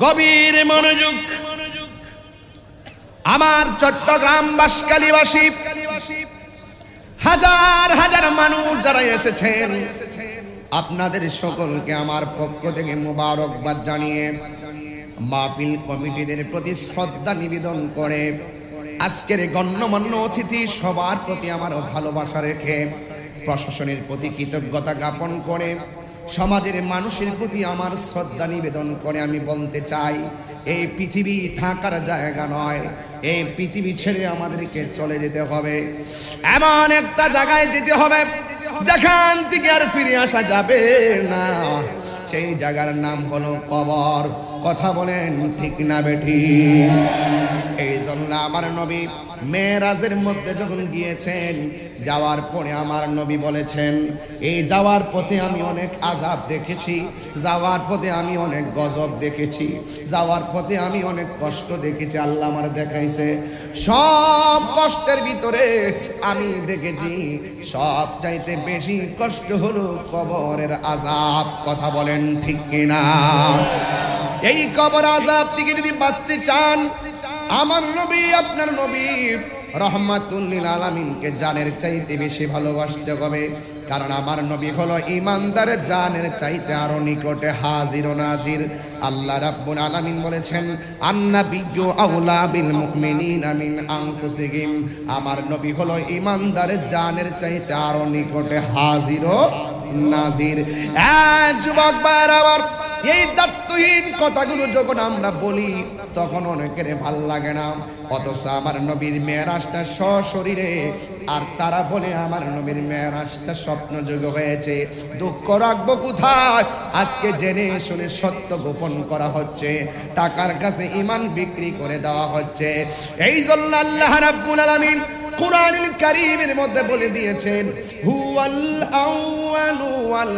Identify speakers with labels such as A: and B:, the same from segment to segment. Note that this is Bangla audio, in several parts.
A: গভীর মনোযোগ। আমার চট্টগ্রাম বাঁশখালীবাসী হাজার হাজার মানুষ যারা এসেছেন, আপনাদের সকলকে আমার পক্ষ থেকে মোবারকবাদ জানিয়ে মাহফিল কমিটিদের প্রতি শ্রদ্ধা নিবেদন করে আজকের গণ্যমান্য অতিথি সবার প্রতি আমার ভালোবাসা রেখে প্রশাসনের প্রতি কৃতজ্ঞতা জ্ঞাপন করে সমাজের মানুষের প্রতি আমার শ্রদ্ধা নিবেদন করে আমি বলতে চাই, এই পৃথিবী থাকার জায়গা নয়, এই পৃথিবী ছেড়ে আমাদেরকে চলে যেতে হবে। এমন একটা জায়গায় যেতে হবে যেখান থেকে আর ফিরে আসা যাবে না। সেই জায়গার নাম হলো কবর। কথা বলেন ঠিক না বেঠি? এই জন্য আমার নবী মেরাজের মধ্যে যখন গিয়েছেন, যাওয়ার পরে আমার নবী বলেছেন, এই যাওয়ার পথে আমি অনেক আযাব দেখেছি, যাওয়ার পথে আমি অনেক গজব দেখেছি, যাওয়ার পথে আমি অনেক কষ্ট দেখেছি। আল্লাহ আমার দেখাইছে, সব কষ্টের ভিতরে আমি দেখেছি সব চাইতে বেশি কষ্ট হলো কবরের আযাব। কথা বলেন ঠিক কিনা? এই কবর আযাব থেকে যদি বাঁচতে চান, আমার নবী আপনার নবী রহমাতুল লিল আলামিনকে জানের চাইতে বেশি ভালোবাসতে হবে। কারণ আমার নবী হলো ঈমানদারের জানের চাইতে আরো নিকটে হাজির ও নাজির। আল্লাহ রাব্বুল আলামিন বলেছেন, আন-নাবিয়্যু আওলা বিল মুমিনিনা মিন আনফুসিহিম। আমার নবী হলো ঈমানদারের জানের চাইতে আরো নিকটে হাজির ও নাজির। যুবক ভাইরা আমার, এই দায়িত্বহীন কথাগুলো যখন আমরা বলি তখন অনেকের ভাল লাগে না, অথচ আমার নবীর মেরাজটা সশরীরে, আর তারা বলে আমার নবীর মেরাজটা স্বপ্নযোগ্য হয়েছে। দুঃখ রাখবো কোথায়? আজকে জেনে শুনে সত্য গোপন করা হচ্ছে, টাকার কাছে ঈমান বিক্রি করে দেওয়া হচ্ছে। এই জন্য আল্লাহ রাব্বুল আলামিন কুরআনুল কারীমের মধ্যে বলে দিয়েছেন, হুয়াল আউয়ালু ওয়াল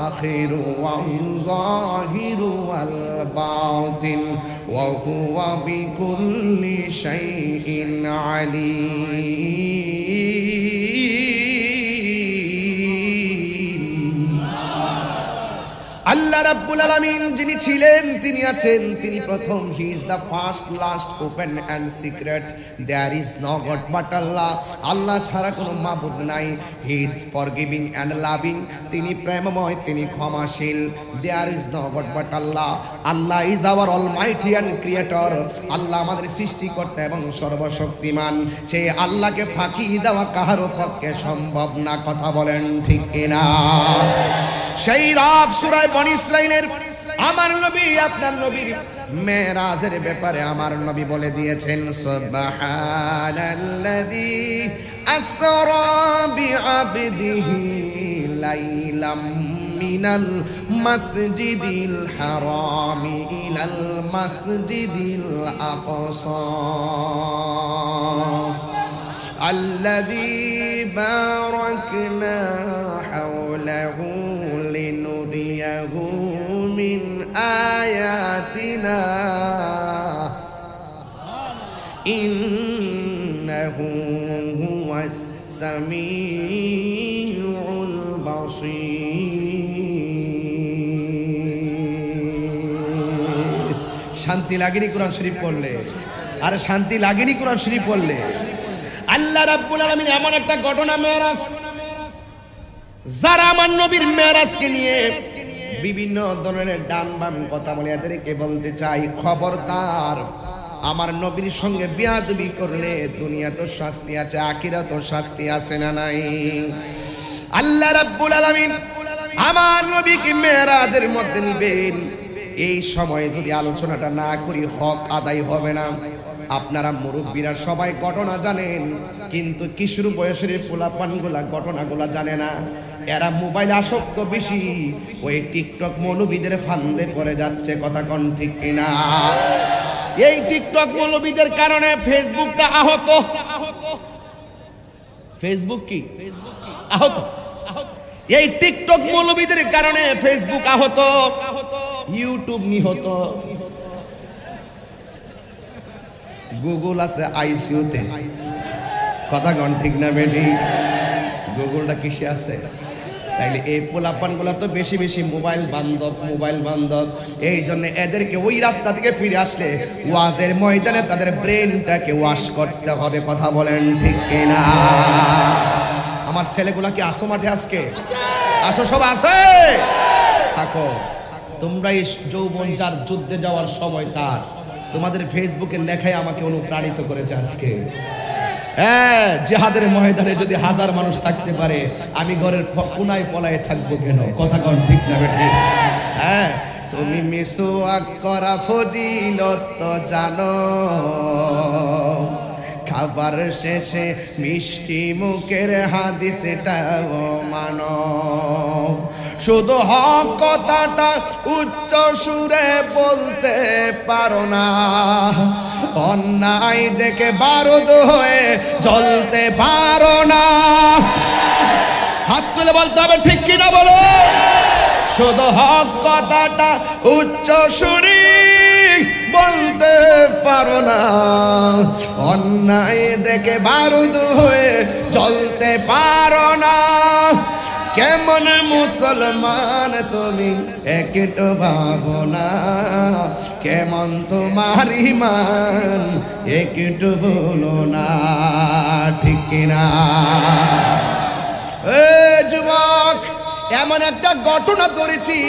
A: আখিরু ওয়াল যাহিরু ওয়াল বাতিন ওয়া হুয়া বিকুল্লি শাইইন আলীম। আল্লাহ রাব্বুল আলামিন যিনি ছিলেন, তিনি আছেন, তিনি প্রথম। He is the first, last, open and secret. There is no God but Allah. Allah ছাড়া কোনো মাবুদ নাই। He is forgiving and loving. তিনি প্রেমময়, তিনি ক্ষমাশীল। There is no God but Allah. Allah is our almighty and creator. Allah আমাদের সৃষ্টিকর্তা এবং সর্বশক্তিমান। সেই আল্লাহকে ফাঁকি দেওয়া কাহারও পক্ষে সম্ভব না। কথা বলেন ঠিক কিনা? সেই রব সূরা বনী ইসরাঈলের আমার নবী আপনার নবীর মেরাজের ব্যাপারে আমার নবী বলে দিয়েছেন, সুবহানাল্লাযী আসরা বিআবদিহি লাইলাম মিনাল মাসজিদিল হারামি ইলাল মাসজিদিল আকসা আল্লাযী বারাকনা হাওলাহু লিনুরিয়াহু মিন আয়াতিনা ইন্নাহু হুয়াস সামিউল বাসীর। শান্তি লাগেনি কোরআন শরীফ পড়লে? আরে শান্তি লাগেনি কোরআন শরীফ পড়লে? আল্লাহ রাব্বুল আলামিন এমন একটা ঘটনা, মেরাজ, যারা আমার নবীর মেরাজকে নিয়ে বিভিন্ন ধরনের ডান বাম কথা বলে, এদেরকে বলতে চাই, খবরদার, আমার নবীর সঙ্গে বেয়াদবি করলে দুনিয়াতে শাস্তি আছে, আখিরাতেও শাস্তি আছে না নাই? আল্লাহ রাব্বুল আলামিন আমার নবীকে মেরাজের মধ্যে নিবেন। এই সময়ে যদি আলোচনাটা না করি হক আদায় হবে না। আপনারা মুরব্বীরা সবাই ঘটনা জানেন, কিন্তু কিশোর বয়সের পোলাপানগুলা ঘটনাগুলা জানে না। এরা মোবাইল আসক্ত বেশি, ওই টিকটক মৌলবীদের ফান্দে পড়ে যাচ্ছে। কথা কোন ঠিক কিনা? এই টিকটক মৌলবীদের কারণে ফেসবুকটা আহত। ফেসবুক কি আহত? এই টিকটক মৌলবীদের কারণে ফেসবুক আহত, ইউটিউব নিহত, গুগল আছে আইসিইউতে। কথা কোন ঠিক না বেটি? গুগলটা কিসে আছে? তাইলে এই পোলাপানগুলো তো বেশি বেশি মোবাইল বান্ধব। এই জন্য এদেরকে ওই রাস্তা থেকে ফিরে আসলে ওয়াজের ময়দানে তাদের ব্রেনটাকে ওয়াশ করতে হবে। কথা বলেন ঠিক কিনা? আমার ছেলেগুলা কি আসো মাঠে আজকে? আসো, সব আসে থাকো। তোমরা এই যৌবন যার যুদ্ধে যাওয়ার সময় তার, তোমাদের ফেসবুকের লেখায় আমাকে অনুপ্রাণিত করেছে আজকে। হ্যাঁ, জিহাদের ময়দানে যদি 1000 মানুষ থাকতে পারে, আমি ঘরের কোনায় পলায় থাকবো কেন? কথা কোন ঠিক না বেঠিক? হ্যাঁ, তুমি মিসওয়াক করা ফজিলত তো জানো, খাবার শেষে মিষ্টি মুখের হাদিসটাও মানো, শুধু হক কথাটা উচ্চ সুরে বলতে পারো না, অন্যায় দেখে বারুদ হয়ে জ্বলতে পারো না। হাত তুলে বলতে হবে ঠিক কিনা বলো? শুধু হক কথাটা উচ্চ সুরে বলতে পারো না, অন্যায় দেখে বারুদ হয়ে জ্বলতে পারো না। কেমন মুসলমান তুমি একটু ভাবো না, কেমন তোমার ঈমান একটু বলো না, ঠিক কিনা? যুবক, এমন একটা ঘটনা ধরেছি,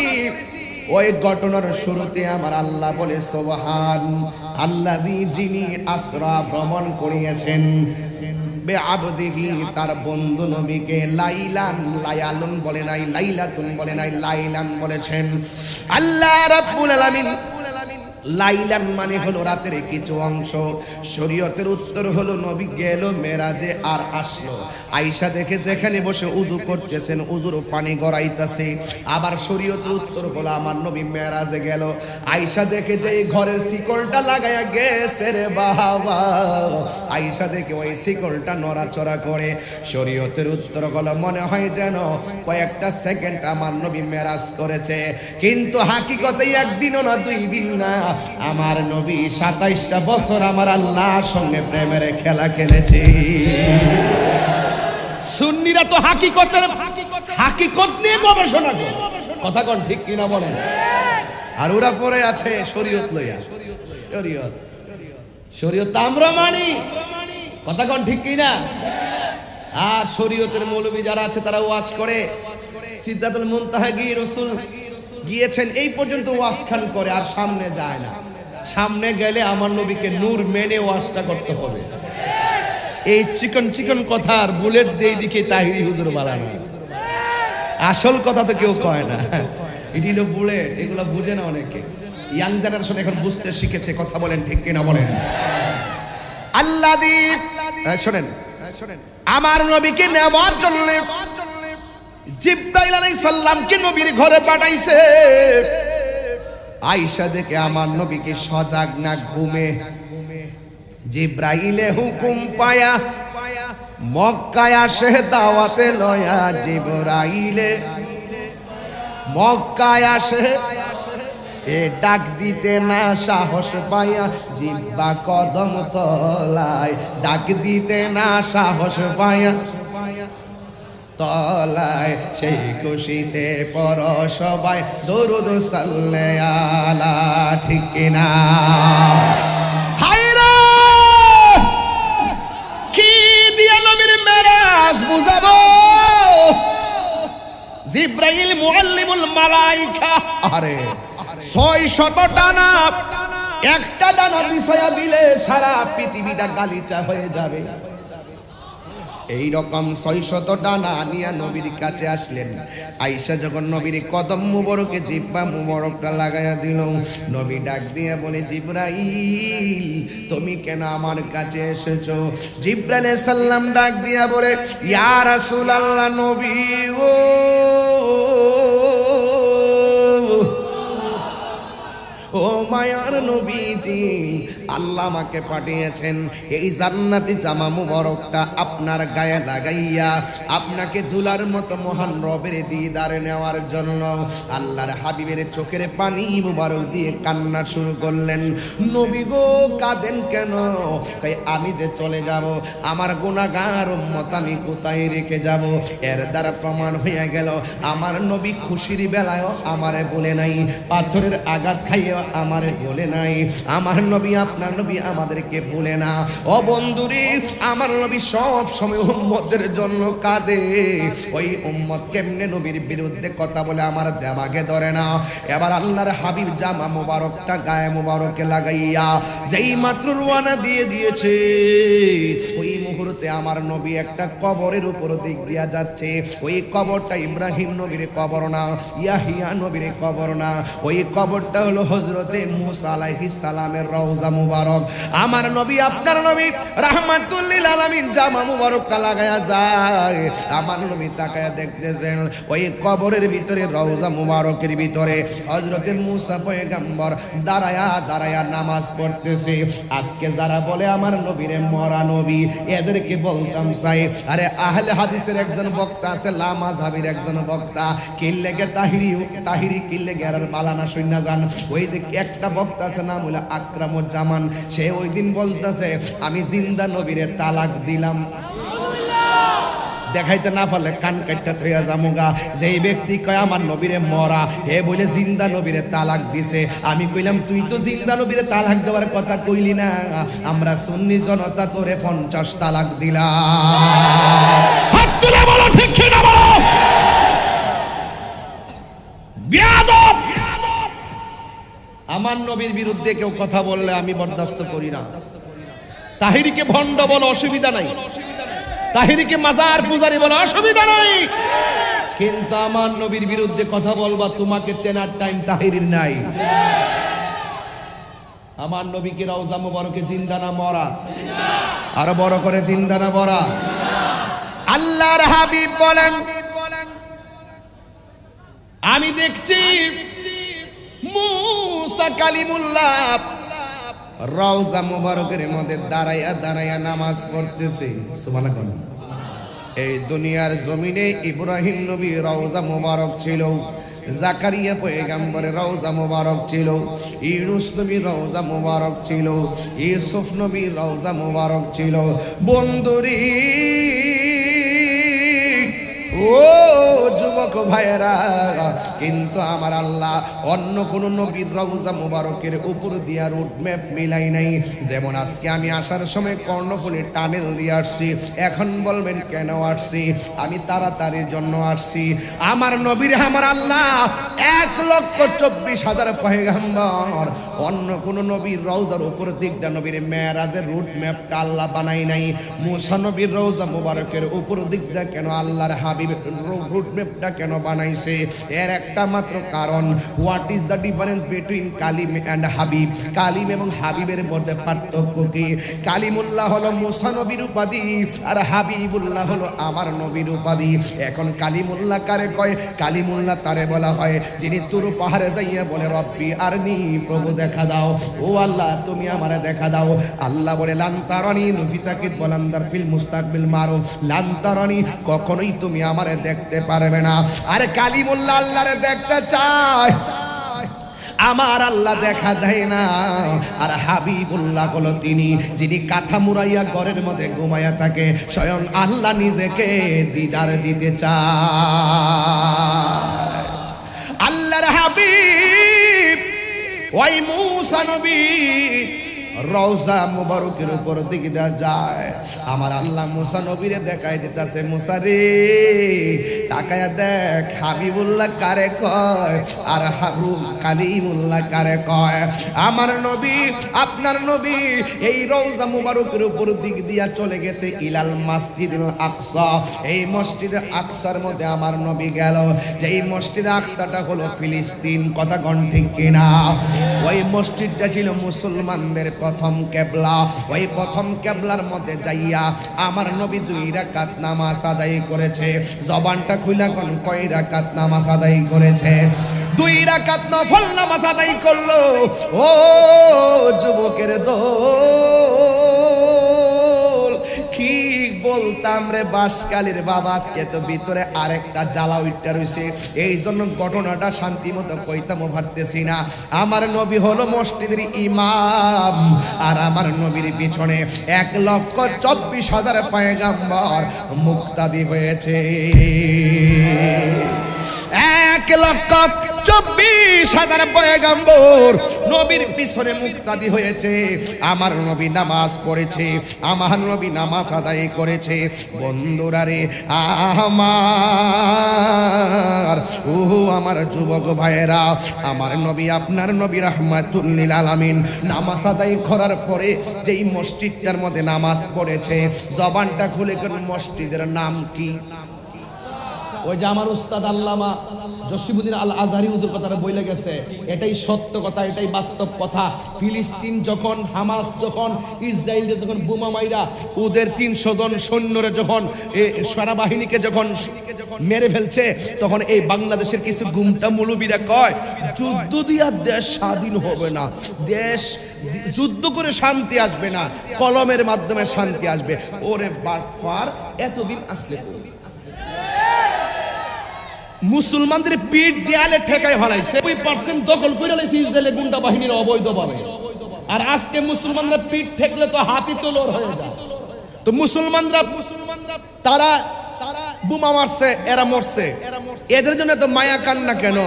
A: ওই ঘটনার শুরুতে আমার আল্লাহ বলে সুবহান আল্লাযী, যিনি আসরা ভ্রমণ করিয়েছেন বেআবদিহি, তার বন্ধু নবীকে লাইলান, লায়ালুন বলে নাই, লাইলাতুন বলে নাই, লাইলান বলেছেন আল্লাহ রাব্বুল আলামিন। লাইলান মানে হলো রাতের কিছু অংশ। শরীয়তের উত্তর হলো নবী গেল মেরাজে আর আসলো, আয়েশা দেখে যেখানে বসে উযু করতেছেন উযুর পানি গড়াইতেছে। আবার শরীয়তের উত্তর হলো আমার নবী মেরাজে গেল, আয়েশা দেখে যে ঘরের শিকলটা লাগায়া গেছে রে বাবা, আয়েশা দেখে ওই শিকলটা নড়াচড়া করে। শরীয়তের উত্তর হলো মনে হয় যেন কয়েকটা সেকেন্ড আমার নবী মেরাজ করেছে, কিন্তু হাকিকতে একদিনও না, 2 দিন না, আমার নবী 27টা বছর আমার আল্লাহর সঙ্গে প্রেমের খেলা খেলেছে। সুন্নিরা তো হাকিকত নিয়ে গবেষণা করে, কথা কোন ঠিক কিনা বলেন? আর ওরা পরে আছে শরীয়ত লইয়া, শরীয়ত আমরা মানি, কথা কোন ঠিক কিনা? আর শরীয়তের মৌলবী যারা আছে তারা ওয়াজ করে, সিদরাতুল মুনতাহা গিয়ে রাসূল গিয়েছেন এই পর্যন্ত ওয়াজ খান করে, আর সামনে যায় না। সামনে গেলে আমার নবীকে নূর মেনে ওয়াজটা করতে হবে। এই চিকন কথার বুলেট দিয়ে দিকে তাহিরি হুজুর বানানো, আসল কথা তো কেউ কয় না, এটি হলো বুলেট। এগুলো বুঝে না অনেকে, ইয়াং জেনারেশন এখন বুঝতে শিখেছে। কথা বলেন ঠিক কিনা বলেন? আল্লাহ শোনেন, আমার নবীকে নেওয়ার জন্য জিবরাইল আলাইহিস সালামকে নবীর ঘরে পাঠাইছে। আয়েশা দেখে আমার নবীকে সজাগ না ঘুমে, জিবরাইলে হুকুম পায়া মক্কায় আসে দাওয়াতে লয়া, জিবরাইলে মক্কায় আসে, এ ডাক দিতে না সাহস পায়া, জিব্বা কদম তলায়, ডাক দিতে না সাহস পায়া তলায়, সেই খুশিতে পর সবাই দরুদ সাল্লাল্লাহু আলা, ঠিক কিনা? হায়রে কি দিয়া নবীর মেরাজ বুঝাবো? জিবরাইল মুআল্লিমুল মালায়েকা, আরে 600 ডানা, একটা ডানা বিছায়া দিলে সারা পৃথিবীটা গালিচা হয়ে যাবে। এই রকম 600 ডানা নিয়ে নবীর কাছে আসলেন। আয়েশা যখন নবীর কদম মুবারকে জিব্বা মুবারকটা লাগায়া দিল, নবী ডাক দিয়ে বলে, জিবরাইল তুমি কেন আমার কাছে এসেছো? জিবরাইল আলাইহিস সালাম ডাক দিয়া বলে, ইয়া রাসূলুল্লাহ, নবী ও মায়ার নবীজি, আল্লাহ আমাকে পাঠিয়েছেন এই জান্নাতি জামা মুবারকটা আপনার গায়ে লাগাইয়া আপনাকে দুলার মতো মহান রবের দিদার নেওয়ার জন্য। আল্লাহর হাবিবের চোখের পানি মুবারক দিয়ে কান্না শুরু করলেন। নবী গো কাঁদেন কেন? আমি যে চলে যাব, আমার গুনাহগার উম্মত আমি কোথায় রেখে যাব? এর দ্বারা প্রমাণ হয়ে গেল আমার নবী খুশির বেলায়ও আমারে বলে নাই, পাথরের আঘাত খাইয়েও আমারে বলে নাই। আমার নবী আপনার নবী আমাদেরকে বলে না। ও বন্ধুরে, আমার নবী সব সময় উম্মতের জন্য কাঁদে। ওই উম্মত কেমনে নবীর বিরুদ্ধে কথা বলে আমার দেমাগে ধরে না। এবার আল্লাহর হাবিব জামা মুবারকটা গায়ে মুবারকে লাগাইয়া যেই মাত্র রওনা দিয়ে দিয়েছে, ওই মুহূর্তে আমার নবী একটা কবরের উপর দিক দিয়া যাচ্ছে। ওই কবরটা ইব্রাহিম নবীর কবর না, ইয়াহিয়া নবীর কবর না, ওই কবরটা হলো হযরতে মুসা আলাইহিস সালামের রওজা মুবারক। আমার নবী আপনার নবী রাহমাতুল লিল আলামিন জামা মুবারক লাগায়া যায়। আমার নবী তাকায়া দেখতেছেন ওই কবরের ভিতরে রওজা মুবারকের ভিতরে হযরতে মুসা পয়গম্বর দাঁড়ায়া দাঁড়ায়া নামাজ পড়তেছে। আজকে যারা বলে আমার নবীরে মরা নবী, এদেরকে বলতাম চাই, আরে আহলে হাদিসের একজন বক্তা আছে, লা মাযহাবের একজন বক্তা, কিল্লেগে তাহিরি কিল্লেগে আর বালানা শুননা যান। ওই যে একটা বক্তা আছে নাম হলো আকরামুজ্জামান, সে ওই দিন বলতেছে আমি জিন্দা নবীরে তালাক দিলাম। দেখাইতে না পারলে কান কাটটা থইয়া যামুগা। যেই ব্যক্তি কয় আমার নবীরে মরা, হে বলে জিন্দা নবীরে তালাক দিছে। আমি কইলাম তুই তো জিন্দা নবীরে তালাক দেওয়ার কথা কইলি না, আমরা সুন্নি জনতা তোরে 50 তালাক দিলাম। হাত তুলে বলো ঠিক কি না বলো। বিয়াদব, আমার নবীর বিরুদ্ধে কেউ কথা বললে আমি বরদাস্ত করি না। তাহিরিকে ভণ্ড বলো, অসুবিধা নাই। তাহিরিকে মাজার পূজারি বলো, অসুবিধা নাই। কিন্তু আমার নবীর বিরুদ্ধে কথা বলবা, তোমাকে চেনার টাইম তাহিরির নাই। আমার নবীকে রওজা মুবারকে জিন্দা না মরা? আরো বড় করে জিন্দা না মরা? আল্লাহর হাবিব বলেন আমি দেখছি মুসা কালিমুল্লাহ রওজা মুবারকের মধ্যে দাঁড়াইয়া দাঁড়াইয়া নামাজ পড়তেছে। সুবহানাল্লাহ। এই দুনিয়ার জমিনে ইব্রাহিম নবী রওজা মুবারক ছিল, জাকারিয়া পয়গম্বরের রওজা মুবারক ছিল, ইউনূস নবীর রওজা মুবারক ছিল, ইউসুফ নবীর রওজা মুবারক ছিল। বন্ধুরি ও যুবক ভাইয়েরা, কিন্তু আমার আল্লাহ অন্য কোন নবীর রওজা মুবারকের উপর দিয়া রুট ম্যাপ মিলাই নাই। যেমন আজকে আমি আসার সময় কর্ণফুলী টানেল দিয়ে আসছি, এখন বলবেন কেন আসছি? আমি তাড়াতাড়ির জন্য আসছি। আমার নবীর আমার আল্লাহ 1,24,000 পয়গম্বর অন্য কোন নবীর রওজার উপর দিক দিয়ে নবীর মেরাজের রুট ম্যাপটা আল্লাহ বানাই নাই। মুসা নবীর রওজা মুবারকের উপর দিক দিয়ে কেন আল্লাহর হাবিব রুট ম্যাপটা কেন বানাইছে? এর একটা মাত্র কারণ, what is the difference between Kalim and Habib? Kalim এবং হাবিবের মধ্যে পার্থক্য কি? কালিমুল্লাহ হলো মুসা নবীর উপাধি, আর হাবিবুল্লাহ হলো আমার নবীর উপাধি। এখন কালিমুল্লাহ কারে কয়? কালিমুল্লাহ তারে বলা হয় যিনি তুর পাহাড়ে যাইয়া বলে রব্বি আরনি, প্রভু দেখা দাও, ও আল্লাহ তুমি আমারে দেখা দাও। আল্লাহ বলে লান্তারনি নফিতাকিদ বলান্দার ফিল মুস্তাকবিল মারুফ, লান্তারনি কখনোই তুমি আমারে দেখতে পারবে না। আর কালিমুল্লাহ আল্লাহরে দেখতে চায়, আমার আল্লাহ দেখা দেয় না। আর হাবিবুল্লাহ হলো তিনি যিনি কাঁথা মুড়াইয়া ঘরের মধ্যে ঘুমাইয়া থাকে, স্বয়ং আল্লাহ নিজেকে দিদার দিতে চায়। আল্লাহর হাবিব ওই মুসা নবী রওজা মুবারকের উপর দিকে যায়। আমার আল্লাহ মুসা নবীরে দেখাই দিতেছে, মুসা রে তাকায়া দেখ হাবিবুল্লাহ কারে কয় আর কালিমুল্লাহ কারে কয়। আমার নবী আপনার নবী এই রওজা মুবারকের উপর দিক দিয়া চলে গেছে ইলাল মসজিদুল আকসা। এই মসজিদে আকসার মধ্যে আমার নবী গেল, যেই মসজিদে আকসাটা হলো ফিলিস্তিন। কথা কোন ঠিক কিনা? ওই মসজিদটা ছিল মুসলমানদের প্রথম কেবলা। ওই প্রথম কেবলার মধ্যে যাইয়া আমার নবী 2 রাকাত নামাজ আদায় করেছে। জবানটা খুইলা কোন কয় রাকাত নামাজ আদায় করেছে? 2 রাকাত নফল নামাজ আদায় করলো। ও যুবকের দল, কি বলতাম রে বাঁশখালীর বাবা, আজকে তো ভিতরে আরেকটা জ্বালা উইট্টা রয়েছে, এই জন্য ঘটনাটা শান্তি মতো কইতাম পারতেছি না। আমার নবী হলো মসজিদের ইমাম, আর আমার নবীর পিছনে 1,24,000 পয়গাম্বর মুক্তাদি হয়েছে। 1,24,000 পয়গাম্বর নবীর পিছনে মুক্তাদি হয়েছে। আমার নবী নামাজ পড়েছে, আমার নবী নামাজ আদায় করেছে। বন্ধুরা রে আমার যুবক ভাইয়েরা, আমার নবী আপনার নবী রাহমাতুল লিল আলামিন নামাজ আদায় করার পরে যেই মসজিদটার মধ্যে নামাজ পড়েছে, জবানটা খুলে কোন মসজিদের নাম কি?
B: ওই যে আমার উস্তাদ আল্লামা জসিমউদ্দিন আল আজহারি হুজুর কথাটা বলে গেছে, এটাই সত্য কথা, এটাই বাস্তব কথা। ফিলিস্তিন যখন, হামাস যখন, ইসরায়েল যখন বোমা মাইরা ওদের 300 জন সৈন্যরা যখন সেনাবাহিনীকে যখন মেরে ফেলছে, তখন এই বাংলাদেশের কিছু গুমটা মৌলবীরা কয় যুদ্ধ দিয়া দেশ স্বাধীন হবে না, দেশ যুদ্ধ করে শান্তি আসবে না, কলমের মাধ্যমে শান্তি আসবে। ওরে বাটফার, এতদিন আসলে মুসলমানদের পিঠ দেয়ালে ঠেকায় ফেলাইছে, 90% দখল করে লাইছে ইসরায়েলের গুন্ডা বাহিনীর অবৈধভাবে। আর আজকে মুসলমানরা পিঠ ঠেকলে তো হাতি তোলর হয়ে যায়। তো মুসলমানরা তারা বোমা মারছে, এরা মরছে, এদের জন্য তো মায়া কান্না কেন?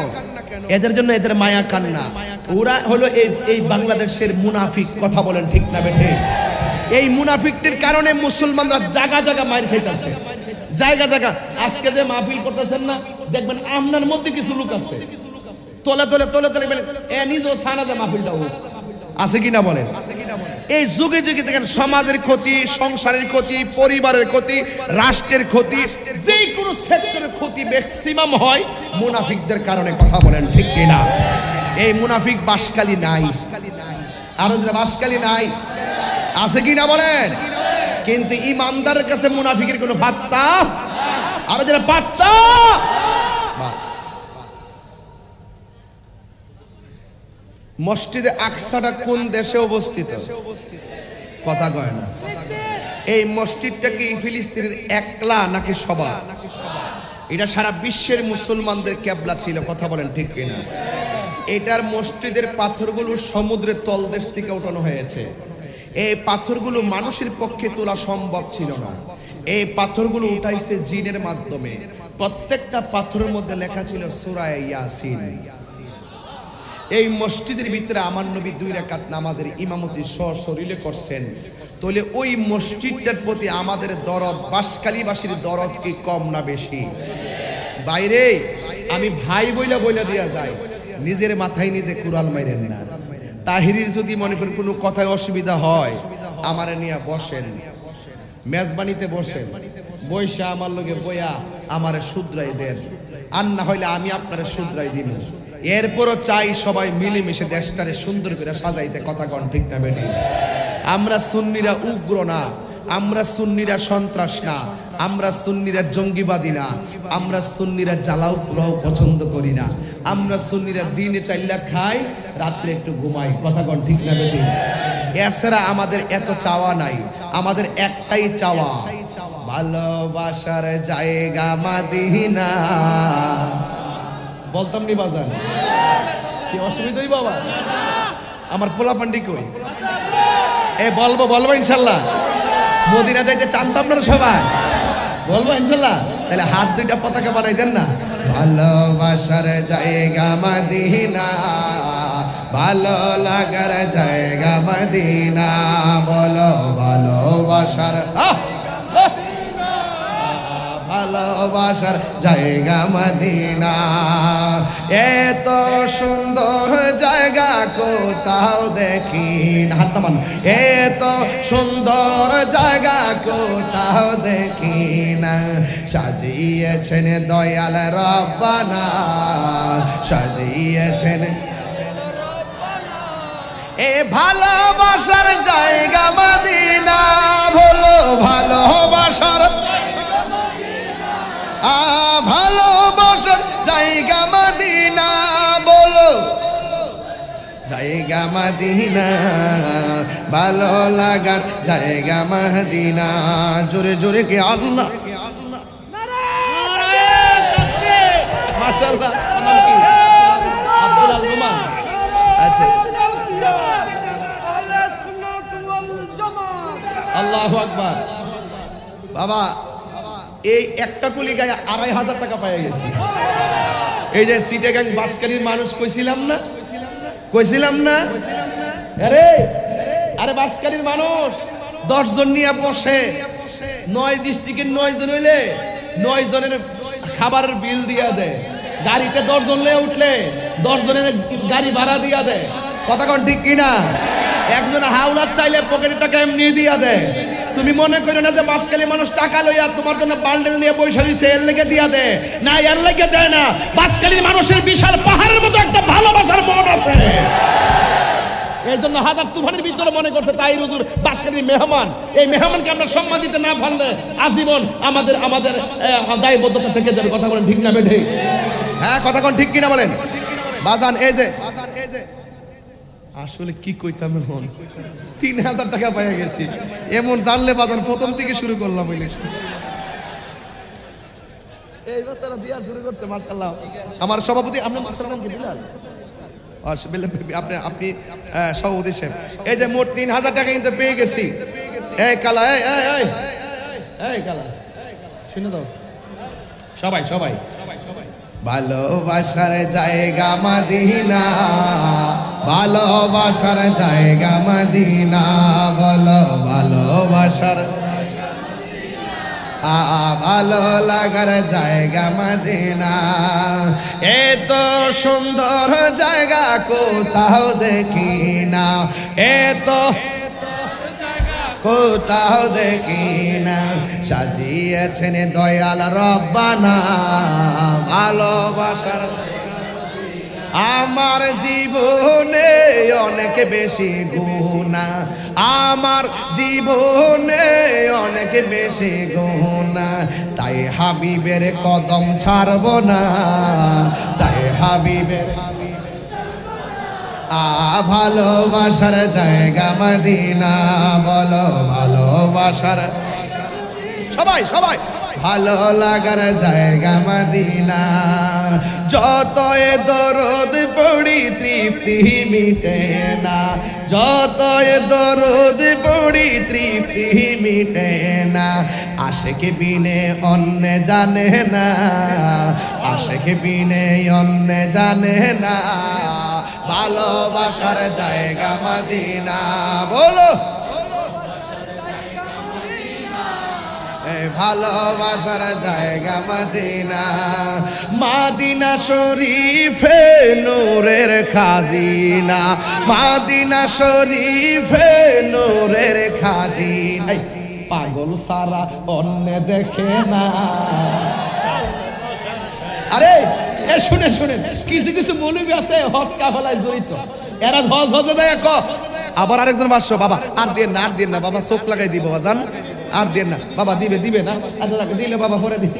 B: এদের জন্য এদের মায়া কান্না, ওরা হলো এই বাংলাদেশের মুনাফিক। কথা বলেন ঠিক না বেঠে? এই মুনাফিকটির কারণে মুসলমানরা জায়গা জায়গা মার খাইতেছে, জায়গা জায়গা। আজকে যে মাহফিল করতেছেন না, দেখবেন আপনার মধ্যে কিছু লোক আছে তোলে তোলে তোলে তোলে নিজেও সানা যে মাহফিলটা আছে কিনা বলেন? এই যুগে যুগে দেখেন সমাজের ক্ষতি, সংসারের ক্ষতি, পরিবারের ক্ষতি, রাষ্ট্রের ক্ষতি, যে কোনো সেক্টরের ক্ষতি ম্যাক্সিমাম হয় মুনাফিকদের কারণে। কথা বলেন ঠিক কিনা? এই মুনাফিক বাঁশখালী নাই, আরো যে বাঁশখালী নাই, আছে কিনা বলেন? কিন্তু ইমানদারের কাছে মুনাফিকের কোনো পাত্তা, আরো যারা পাত্তা। মসজিদে আকসাটা কোন দেশে অবস্থিত? কথা কয় না। এই মসজিদটা কি ফিলিস্তিনের একলা নাকি সবার? এটা সারা বিশ্বের মুসলমানদের কেবলা ছিল। কথা বলেন ঠিক কিনা? এটার মসজিদের পাথরগুলো সমুদ্রের তলদেশ থেকে উঠানো হয়েছে। এই পাথরগুলো মানুষের পক্ষে তোলা সম্ভব ছিল না, এই পাথরগুলো উঠাইছে জিনের মাধ্যমে। প্রত্যেকটা পাথরের মধ্যে লেখা ছিল সূরা ইয়াসিন। এই মসজিদের ভিতরে আমার নবী 2 রাকাত নামাজের ইমামতি সশরীরে করছেন। তাহলে ওই মসজিদটার প্রতি আমাদের দরদ, বাঁশখালীবাসীর দরদ কি কম না বেশি? বাইরে আমি ভাই বইলা দিয়া যায়, নিজের মাথায় নিজে কুড়াল মাইরেন না। তাহিরির যদি মনে করেন কোনো কথায় অসুবিধা হয়, আমারে নিয়ে বসেন, মেজবানিতে বসেন, বইসা আমার লগে বইয়া আমারে শুধরাই দেন, আর না হইলে আমি আপনারে শুধরাই দিব। এরপরও চাই সবাই মিলেমিশে দেশটারে সুন্দর করে সাজাইতে। কথা কন ঠিক না বেটি? আমরা সুন্নিরা উগ্র না, আমরা সুন্নিরা সন্ত্রাস না, আমরা সুন্নিরা জঙ্গিবাদী না, আমরা সুন্নিরা জ্বালাও পোড়াও পছন্দ করি না, আমরা সুন্নিরা দিনে 4 লাখ খাই, রাত্রে একটু ঘুমাই। কথা কন ঠিক না বেটি? এছাড়া আমাদের এত চাওয়া নাই, আমাদের একটাই চাওয়া, ভালোবাসার জায়গা মদিনা। বলতাম নি বাজার, কি অসুবিধাই বাবা? আমার পোলা পান্ডি কই? বলবো ইনশাল্লাহ। মদিনা যাইতে চান্তাম না সবাই, বলবো ইনশাল্লাহ। তাহলে হাত 2টা পতাকা বানাই দেন না। ভালোবাসার জায়গা মদিনা, ভালো লাগার জায়গা মদিনা, বলো ভালোবাসার, ভালোবাসার জায়গা মদিনা। এত সুন্দর জায়গা কোথাও দেখি না, হাত নামান। এত সুন্দর জায়গা কোথাও দেখি না, সাজিয়েছেন দয়াল রব্বানা, সাজিয়েছেন এ ভালোবাসার জায়গা মদিনা, বলো ভালোবাসার, ভালোবাসার জায়গা মদিনা,
A: জায়গা মদিনা, ভালো লাগার জায়গা মদিনা। জোরে জোরে কে আল্লাহ।
B: মাশাআল্লাহ। নাম কি? আব্দুল আল রুমান। আচ্ছা, আল্লাহু আকবার। বাবা এই একটা কুলি গায়ে ২৫০০ টাকা পাই গেছি। এই যে সিটেগাং বাসকালীর মানুষ কইছিলাম না আরে আরে বাসকালীর মানুষ ১০ জন নিয়ে বসে, ৯ ডিস্ট্রিক্টের ৯ জন হইলে ৯ জনের খাবারের বিল দিয়া দেয়। গাড়িতে ১০ জন নিয়ে উঠলে ১০ জনের গাড়ি ভাড়া দিয়া দেয়। কথা কোন ঠিক কিনা? একজন হাওলাত চাইলে পকেটে টাকা এমনি দিয়া দেয়। তুমি মনে করো না যে বাসকালী মানুষ টাকা লইয়া তোমার জন্য বান্ডেল নিয়ে পয়সা দিছে এর লেগে দিয়া দেয় না, এর লেগে দেয় না। বাসকালীর মানুষের বিশাল পাহাড়ের মতো একটা ভালোবাসার মন আছে। এই জন্য হাজার তুফানের ভিতরে মনে করছে তাই হুজুর বাসকালীর মেহমান। এই মেহমানকে আমরা সম্মান দিতে না পারলে আজীবন আমাদের দায়বদ্ধতা থেকে যাবে। কথা বলেন ঠিক না বেঠে? হ্যাঁ, কথা কোন ঠিক কিনা বলেন? বাজান এই যে আসলে কি কইতাম, এখন ৩০০০ টাকা পাইয়া গেছি। এমন জানলে বাজান প্রথম থেকে শুরু করলাম। এই বছর দিয়া শুরু করছে মাশাআল্লাহ আমার সভাপতি। আপনার নাম কি? বিলাল। আপনি সভাপতি সাহেব। এই যে মোট ৩০০০ টাকা কিন্তু পেয়ে গেছি। এই কালা, এই কালা শুনে দাও সবাই। ভালোবাসার জায়গা মদিনা, ভালোবাসার জায়গা মদিনা, বলো ভালোবাসার ভালো লাগার জায়গা মদিনা। এত সুন্দর জায়গা কোথাও দেখি না, এত কোথাও দেখি না। সাজিয়েছেন দয়াল রব্বানা ভালোবাসার। আমার জীবনে অনেক বেশি গুনাহ, আমার জীবনে অনেক বেশি গুনাহ, তাই হাবিবের কদম ছাড়ব না, তাই হাবিবের ভালোবাসার জায়গা মদিনা, বলো ভালোবাসার সবাই ভালো লাগার জায়গা মদিনা। যত দরদ পড়ি তৃপ্তি মিটে না, যত দরদ পড়ি তৃপ্তি মিটে না। আশেক বিনে অন্য জানে না, আশেক বিনে অন্য জানে না, ভালোবাসার জায়গা মদিনা। বলো ভালোবাসার জায়গা মদিনা। মদিনা শরীফে নূরের খাজিনা, মদিনা শরীফে নূরের খাজিনা। পাগল সারা অন্য দেখে না। আরে শুনেন কিছু মৌলবী আছে হজ কাফেলায় জড়িত। এরা হজে যায় আবার আরেকজন বাসো, বাবা আর দেন না বাবা, চোখ লাগাই দিব বাজান, আর দেন না বাবা, দিবে না। আচ্ছা দিলে বাবা পরে দিন।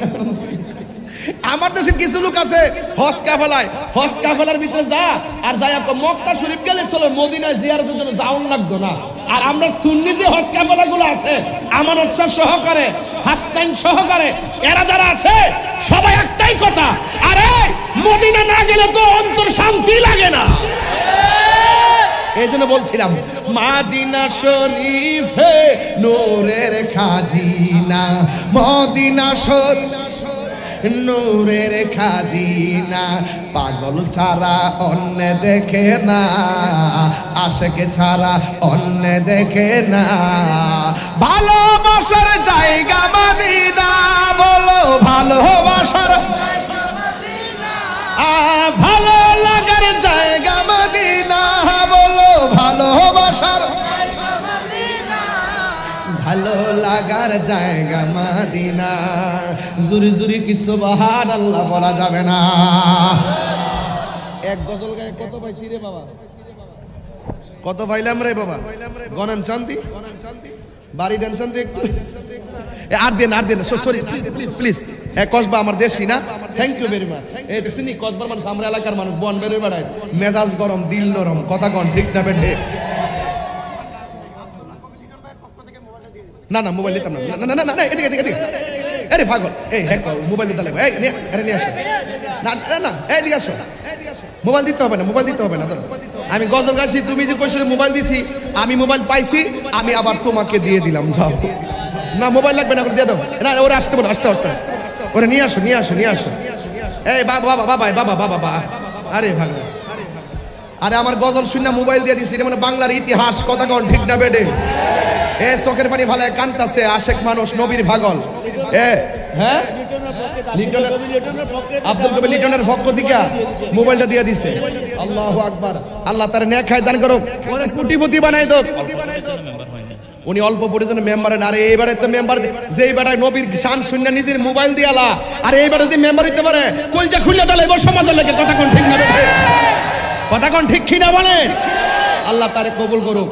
B: আমার দেশে কিছু লোক আছে হজ কাফেলার ভিতরে যা আর যাই মক্কা শরীফ গেলে চলো, মদিনায় জিয়ারতের জন্য যাওন লাগতো না। আর আমরা সুন্নি যে হজ কাফেলা গুলো আছে আমানত সহকারে, হাসনাইন সহকারে, এরা যারা আছে সবাই একটাই কথা, আরে মদিনা না গেলে তো অন্তর শান্তি লাগে না। এই জন্য বলছিলাম মদিনা শরীফে নূরের খাজিনা, মদিনা শরীফ নূরের খাজিনা। পাগল ছাড়া অন্য দেখে না, আশেক ছাড়া অন্য দেখে না, ভালোবাসার জায়গা মদিনা। বলো ভালোবাসার ভালো লাগার জায়গা মদিনা, বলো ভালোবাসার ভালো লাগার জায়গা মদিনা। জুরি কি সুবহানাল্লাহ বলা যাবে না। এক গজল গায়ে কত পাইছি রে বাবা, কত পাইলাম রে বাবা। গণন শান্তি বাড়ি দেন শান্তি, আর দেন সরি প্লিজ হ্যাঁ কসবা আমার দেশি না, থ্যাংক ইউ ভেরি মাচ। এই দেখছেন কসবার মানুষ, আমরা এলাকার মানুষ, বন বেড়ে বেড়ায়, মেজাজ গরম দিল নরম, কথা কন ঠিক না বেঠে? না না মোবাইল দিতাম না, না না না না, এদিকে এদিকে এদিকে, আরে পাগল, এই হ্যাঁ মোবাইল দিতে লাগবে, এই আরে নিয়ে আসো, না না না এদিকে আসো, মোবাইল দিতে হবে না, মোবাইল দিতে হবে না। ধরো আমি গজল গাইছি, তুমি যে কইছো মোবাইল দিছি, আমি মোবাইল পাইছি, আমি আবার তোমাকে দিয়ে দিলাম, যাও না মোবাইল লাগবে না, দিয়ে দাও না, ওরা আসতে বলো, আসতে আসতে ওরা নিয়ে আসো নিয়ে আসো নিয়ে আসো। এই বাবা বাবা বাবা বাবা বাবা বাবা, আরে ভালো, আরে আমার গজল শুনে মোবাইল দিয়ে দিছি, এটা মানে বাংলার ইতিহাস, কথা কন ঠিক না বেডে? এ চোখের পানি ফালায় কান্তাছে আশেক মানুষ, নবীর পাগল। এ হ্যাঁ আব্দুল কবির লিটনের পক্ষ থেকে মোবাইলটা দিয়ে দিছে, আল্লাহু আকবার। আল্লাহ তার নেক খায় দান করুক, ওরে কোটিপতি বানাই দাও। উনি অল্প পরিজনের মেম্বার না, আরে এইবারে তো মেম্বার, যেই বেটায় নবীর শান শূন্য নিজের মোবাইল দিয়ালা, আর এইবারে যদি মেম্বার হইতে পারে, কইটা খুলে দাঁড়াইব সমাজের লাগে, কথা কোন ঠিক না? কথা কোন ঠিক কি না বলেন? আল্লাহ তারে কবুল করুক।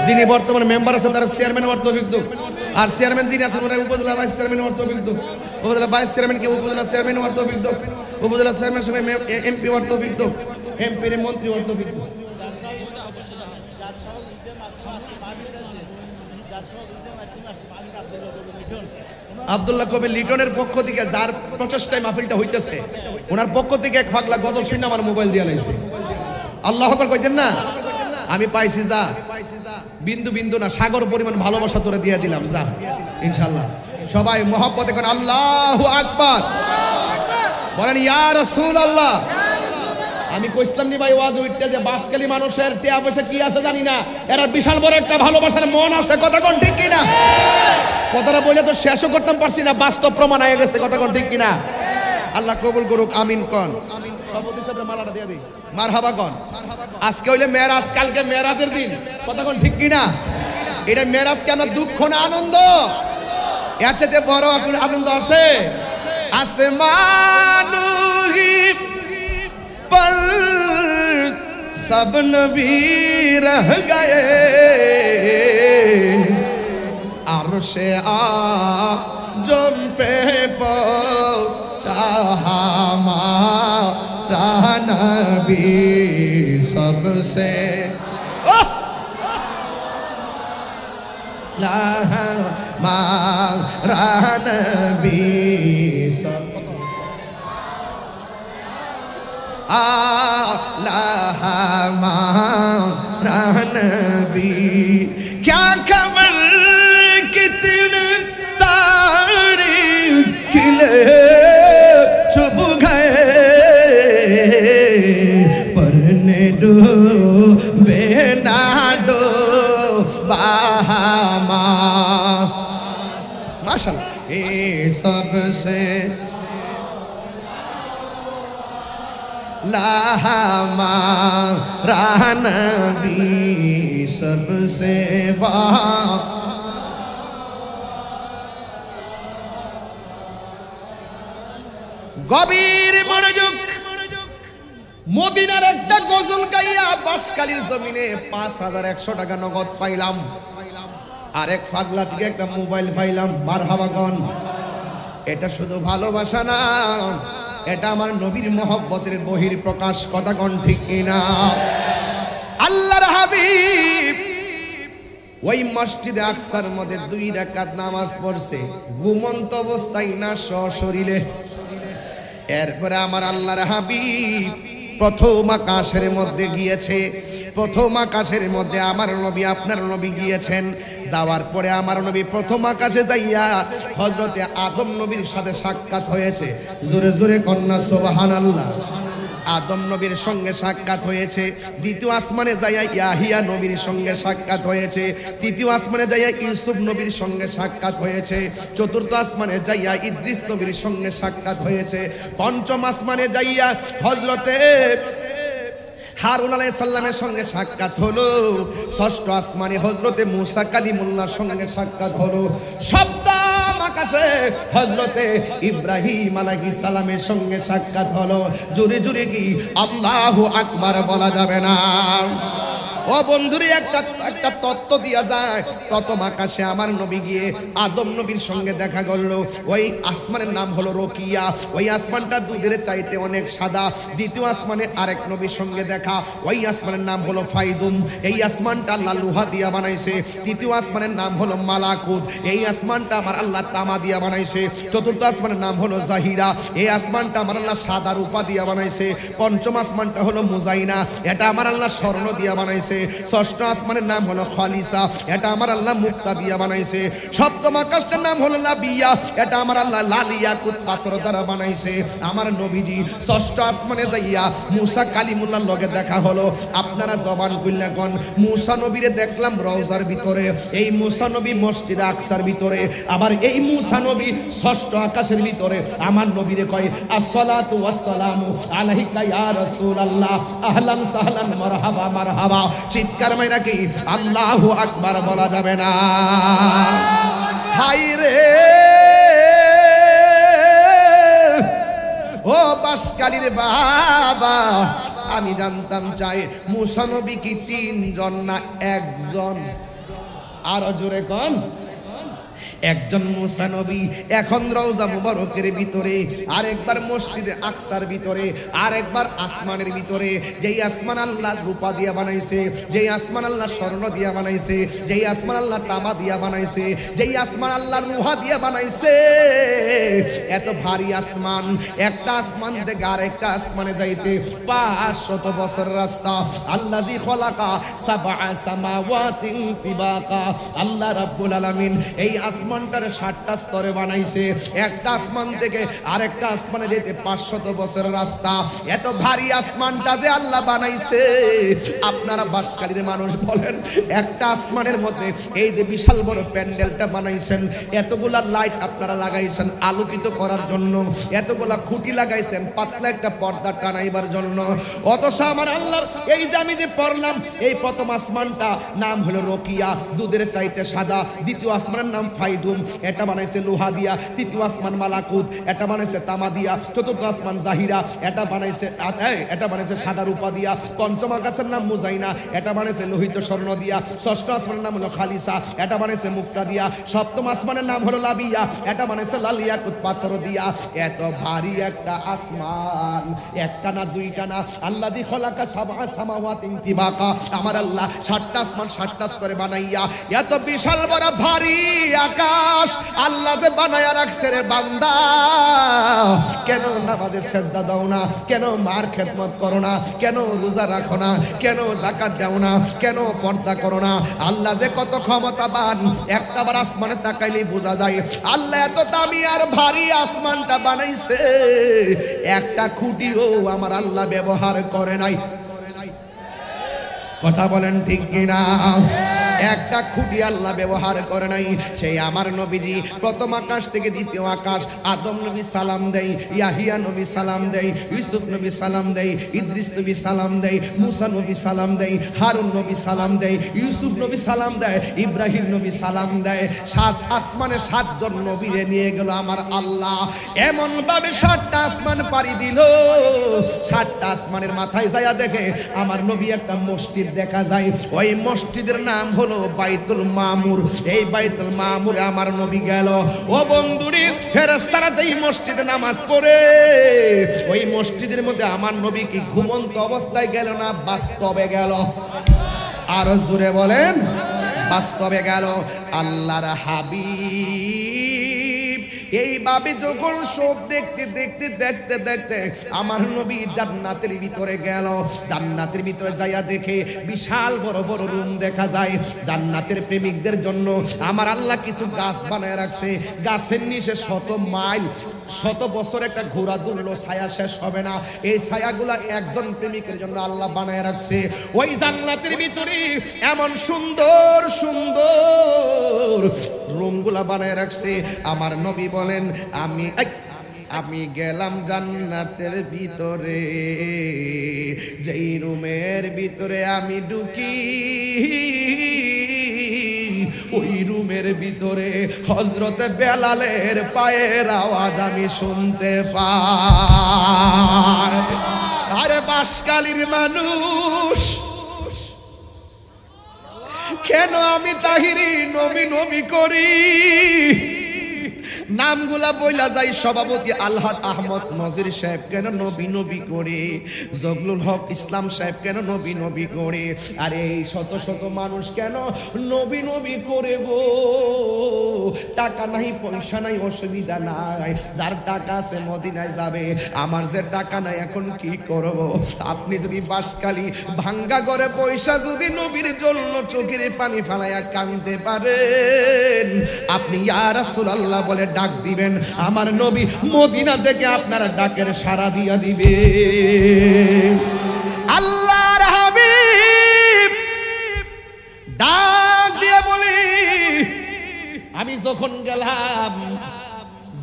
B: যিনি বর্তমানে মেম্বার আছে তার চেয়ারম্যান হওয়ার তৌফিক দাও, আর চেয়ারম্যান যিনি আছেন ওনার উপজেলা ভাইস চেয়ারম্যান হওয়ার তৌফিক দাও, উপজেলা ভাইস চেয়ারম্যানকে উপজেলা চেয়ারম্যান হওয়ার তৌফিক দাও, উপজেলা চেয়ারম্যান সবাই এমপি হওয়ার তৌফিক দাও, এমপি এর মন্ত্রী হওয়ার তৌফিক দাও। আব্দুল্লাহ কবির লিটনের পক্ষ থেকে, যার প্রচেষ্টায় মাহফিলটা হইতেছে, ওনার পক্ষ থেকে এক পাগলা গজল শুনে আমার মোবাইল দিয়ে লাইছে। আল্লাহু আকবার কইতেন না? আমি পাইছি, যা বিন্দু বিন্দু না সাগর পরিমাণ ভালোবাসা তোরে দিয়ে দিলাম, যা ইনশাআল্লাহ। সবাই মহব্বতে করেন আল্লাহু আকবার, বলেন ইয়া রাসূলুল্লাহ। আমি কইছিলাম নি ভাই ওয়াজ উঠতে যে বাসকালী মানুষের টিয়া পয়সা কি আছে জানি না, এরা বিশাল বড় একটা ভালোবাসার মন আছে, কথা কোন ঠিক কিনা? কথাটা বলে তো শেষও করতাম পারছি না, বাস্তব প্রমাণ হয়ে গেছে, কথা কোন ঠিক কিনা? আল্লাহ কবুল করুক, আমিন কোন। সভাপতি সাহেব মালাটা দিয়ে দিই, মারহাবা কোন। আজকে হইলে মেরাজ, কালকে মেরাজের দিন, কথা কোন ঠিক কিনা? এটা মেরাজকে আমরা দুঃখ না আনন্দ, এর চাইতে বড় আনন্দ আছে? আসমানুহি पर सब नबी रह गए, अर्शे आज़म पे पहुंचा हमारा नबी सबसे हमारा नबी सब हमारा नबी। क्या खबर कितने तारीख खिले चुप गए, परने डूबे ना डूबा माशाअल्लाह। ये सबसे हमारा नबी सबसे গভীর মনোযোগ। মদিনার একটা গজল গাইয়া বাসকালীর জমিনে ৫,১০০ টাকা নগদ পাইলাম, আর এক পাগলা থেকে একটা মোবাইল পাইলাম, মারহাবা গন। এটা শুধু ভালোবাসা না, এটা আমার নবীর মহব্বতের বহির প্রকাশ, কথা কোন ঠিক কিনা? আল্লাহর হাবিব ওই মসজিদে আকসার মধ্যে 2 রাকাত নামাজ পড়ছে, ঘুমন্ত অবস্থায় না সশরীরে। এরপরে আমার আল্লাহর হাবিব প্রথম আকাশের মধ্যে গিয়েছে, প্রথম আকাশের মধ্যে আমার নবী আপনার নবী গিয়েছেন। যাওয়ার পরে আমার নবী প্রথম আকাশে যাইয়া হযরতে আদম নবীর সাথে সাক্ষাৎ হয়েছে, জোরে জোরে কন্যা সুবহানাল্লাহ। আদম নবীর সঙ্গে সাক্ষাৎ হয়েছে। দ্বিতীয় আসমানে যাইয়া ইয়াহিয়া নবীর সঙ্গে সাক্ষাৎ হয়েছে। তৃতীয় আসমানে যাইয়া ইউসুফ নবীর সঙ্গে সাক্ষাৎ হয়েছে। চতুর্থ আসমানে যাইয়া ইদ্রিস নবীর সঙ্গে সাক্ষাৎ হয়েছে। পঞ্চম আসমানে যাইয়া হযরতে হারুন আলাইহিস সালামের সঙ্গে সাক্ষাৎ হলো। ষষ্ঠ আসমানে হযরতে মুসা কালিমুল্লাহর সঙ্গে সাক্ষাৎ হলো। সপ্তম আকাশে হযরতে ইব্রাহিম আলাইহিস সালামের সঙ্গে সাক্ষাৎ হলো। জোরে জোরে কি আল্লাহু আকবার বলা যাবে না? ও বন্ধুরে একটা তত্ত্ব দিয়া যায়, প্রথম আকাশে আমার নবী গিয়ে আদম নবীর সঙ্গে দেখা করলো। ওই আসমানের নাম হলো রকিয়া, ওই আসমানটা দুধের চাইতে অনেক সাদা। দ্বিতীয় আসমানে আরেক নবীর সঙ্গে দেখা, ওই আসমানের নাম হলো ফাইদুম, এই আসমানটা আল্লাহ লোহা দিয়া বানাইছে। তৃতীয় আসমানের নাম হলো মালাকুত, এই আসমানটা আমার আল্লাহ তামা দিয়া বানাইছে। চতুর্থ আসমানের নাম হলো জাহিরা, এই আসমানটা আমার আল্লাহ সাদা রূপা দিয়া বানাইছে। পঞ্চম আসমানটা হলো মুজাইনা, এটা আমার আল্লাহ স্বর্ণ দিয়া বানাইছে। ষষ্ঠ আসমানের নাম হলো খালিসা, এটা আমার আল্লাহ মুক্তা দিয়া বানাইছে। সপ্তম আকাশটার নাম হলো লাবিয়া, এটা আমার আল্লাহ লালিয়াকুত পাথর দ্বারা বানাইছে। আমার নবীজি ষষ্ঠ আসমানে যাইয়া মুসা কালিমুল্লাহর লগে দেখা হলো। আপনারা জবান কইলা কোন মুসা নবীরে দেখলাম রওজার ভিতরে, এই মুসা নবী মসজিদে আকসার ভিতরে, আবার এই মুসা নবী ষষ্ঠ আকাশের ভিতরে। আমার নবীরে কয় আসসালাতু ওয়াসসালামু আলাইকা ইয়া রাসূলুল্লাহ, আহলান সাহলান মারহাবা মারহাবা। চিৎকার মাইরা কি আল্লাহু আকবার বলা যাবে না? হাই রে ও বাসকালীর বাবা, আমি জানতাম চাই মুসা নবী কি তিনজন না একজন? আরো জোরে কোন? একজন মুসা নবী। এখন রওজা মুবারকের ভিতরে, আরেকবার মসজিদে আকসার ভিতরে, আরেকবার আসমানের ভিতরে। যেই আসমান আল্লাহ রূপা দিয়া বানাইছে, যেই আসমান আল্লাহ স্বর্ণ দিয়া বানাইছে, যেই আসমান আল্লাহ তামা দিয়া বানাইছে, যেই আসমান আল্লাহ লোহা দিয়া বানাইছে, এত ভারী আসমান, একটা আসমান থেকে আরেকটা আসমানে যাইতে 500 বছর রাস্তা। আল্লাযী খলাকা সাবআ সামাওয়াতিন তিবাকা, আল্লাহ রাব্বুল আলামিন এই আসমানটার 7টা স্তরে বানাইছে। একটা আসমান থেকে আরেকটা আসমানে যেতে 500 বছরের রাস্তা। এত ভারী আসমানটা যে আল্লাহ বানাইছে, আপনারা বাসকালীর মানুষ বলেন, একটা আসমানের মধ্যে এই যে বিশাল বড় প্যান্ডেলটা বানাইছেন, এতগুলা লাইট আপনারা লাগাইছেন আলোকিত করার জন্য, এতগুলা খুঁটি লাগাইছেন পাতলা একটা পর্দা টানাইবার জন্য। অথচ আমার আল্লাহর এই যে আমি যে পড়লাম, এই প্রথম আসমানটা নাম হলো রকিয়া, দুধের চাইতে সাদা। দ্বিতীয় আসমানের নাম ফাইদুম, এটা বানাইছে লোহা দিয়া। তৃতীয় আসমান মালাকুত, এটা বানাইছে তামা দিয়া। চতুর্থ আসমান জাহিরা, এটা বানাইছে সাদা রূপা দিয়া। পঞ্চম আকাশের নাম মুজাইনা, এটা বানাইছে লোহিত স্বর্ণ দিয়া। ষষ্ঠ আসমানের নাম হলো খালিসা, এটা বানাইছে মুক্তা দিয়া। সপ্তম আসমানের নাম হলো লাবিয়া, এটা বানাইছে লালিয়াকুত পাথর দিয়া। এত ভারী একটা আসমান, একটা না দুইটা না, আল্লাযী খলাকা সাবআ সামাওয়াতিন তিবাকা, আমার আল্লাহ 7টা আসমান 7টা স্তরে বানাইয়া এত বিশাল বড় ভারী আকাশ আল্লাহ যে বানায়া রাখছে রে বান্দা। কেন নামাজে সেজদা দাও না? কেন মার খেদমত করো না? কেন রোজা রাখো না? কেন যাকাত দাও না? কেন পর্দা করো না? আল্লাহ যে কত ক্ষমতাবান, একটাবার আসমানে তাকাইলেই বোঝা যায়। আল্লাহ এত দামি আর ভারী আসমানটা বানাইছে, একটা খুঁটিও আমার আল্লাহ ব্যবহার করে নাই। কথা বলেন ঠিক কিনা? একটা খুঁটি আল্লাহ ব্যবহার করে নাই। সেই আমার নবীজি প্রথম আকাশ থেকে দ্বিতীয় আকাশ, আদম নবী সালাম দেয়, ইয়াহিয়া নবী সালাম দেয়, ইউসুফ নবী সালাম দেয়, ইদ্রিস নবী সালাম দেয়, মুসা নবী সালাম দেয়, হারুন নবী সালাম দেয়, ইউসুফ নবী সালাম দেয়, ইব্রাহিম নবী সালাম দেয়। 7 আসমানে 7 জন নবীরে নিয়ে গেল আমার আল্লাহ। এমন ভাবে 7টা আসমান পাড়ি দিল, 7টা আসমানের মাথায় যায়া দেখে আমার নবী একটা মসজিদ দেখা যায়। ওই মসজিদের নাম হলো বাইতুল মামুর। এই বাইতুল মামুরে আমার নবী গেল। ও বন্ধুরি, ফেরেশতারা যেই মসজিদে নামাজ পড়ে, ওই মসজিদের মধ্যে আমার নবী কি ঘুমন্ত অবস্থায় গেল না বাস্তবে গেল? আরো জোরে বলেন, বাস্তবে গেল। আল্লাহর হাবিব এইভাবে যখন সব দেখতে দেখতে দেখতে দেখতে আমার নবী জান্নাতের ভিতরে গেল। জান্নাতের ভিতরে যাইয়া দেখে বিশাল বড় বড় রুম দেখা যায়। জান্নাতের প্রেমিকদের জন্য আমার আল্লাহ কিছু গাছ বানায় রাখছে। গাছের নিচে 100 মাইল 100 বছর একটা ঘোড়া দুললো, ছায়া শেষ হবে না। এই ছায়াগুলা একজন প্রেমিকের জন্য আল্লাহ বানায় রাখছে। ওই জান্নাতের ভিতরে এমন সুন্দর সুন্দর রুমগুলা বানায় রাখছে। আমার নবী বলেন, আমি গেলাম জান্নাতের ভিতরে, যেই রুমের ভিতরে আমি ঢুকি, ওই রুমের ভিতরে হযরতে বেলালের পায়ের আওয়াজ আমি শুনতে পাই। আরে বাসকালীর মানুষ, কেন আমি তাহিরি নবী নবী করি? নামগুলা বইলা যাই, সভাপতি আলহাদ আহমদ নজির সাহেব কেন নবী নবী করে, জগলুল হক ইসলাম সাহেব কেন নবী নবী করে, আর এই শত শত মানুষ কেন নবী নবী করে গো? টাকা নাই পয়সা নাই অসুবিধা নাই, যার টাকা আছে মদিনায় যাবে, আমার যে টাকা নাই এখন কি করব? আপনি যদি বাসকালী ভাঙ্গা করে পয়সা যদি নবীর জন্য চোখের পানি ফেলাইয়া কাঁদতে পারেন, আপনি ইয়া রাসূলুল্লাহ বলে ডাক দিবেন, আমার নবী মদিনা থেকে আপনার ডাকের সাড়া দিয়া দিবে। আল্লাহর হাবিব ডাক দিয়ে বলি, আমি যখন গেলাম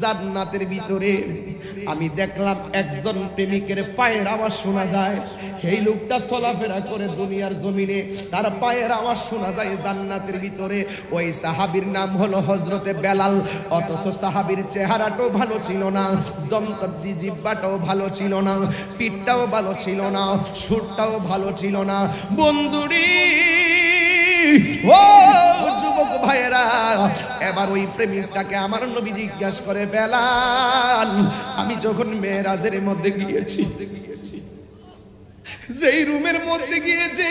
B: জান্নাতের ভিতরে, আমি দেখলাম একজন প্রেমিকের পায়ের আওয়াজ শোনা যায়। এই লোকটা চলাফেরা করে দুনিয়ার জমিনে, তার পায়ের আওয়াজ শোনা যায় জান্নাতের ভিতরে। ওই সাহাবীর নাম হলো হযরতে বেলাল। অথচ সাহাবীর চেহারাটাও ভালো ছিল না, জিহ্বাটাও ভালো ছিল না, পিঠটাও ভালো ছিল না, সুরটাও ভালো ছিল না। বন্ধুরি ও যুবক ভাইয়েরা, এবার ওই প্রেমিকটাকে আমার নবী জিজ্ঞাসা করে, বেলাল আমি যখন মেরাজের মধ্যে গিয়েছি, যেই রুমের মধ্যে গিয়েছি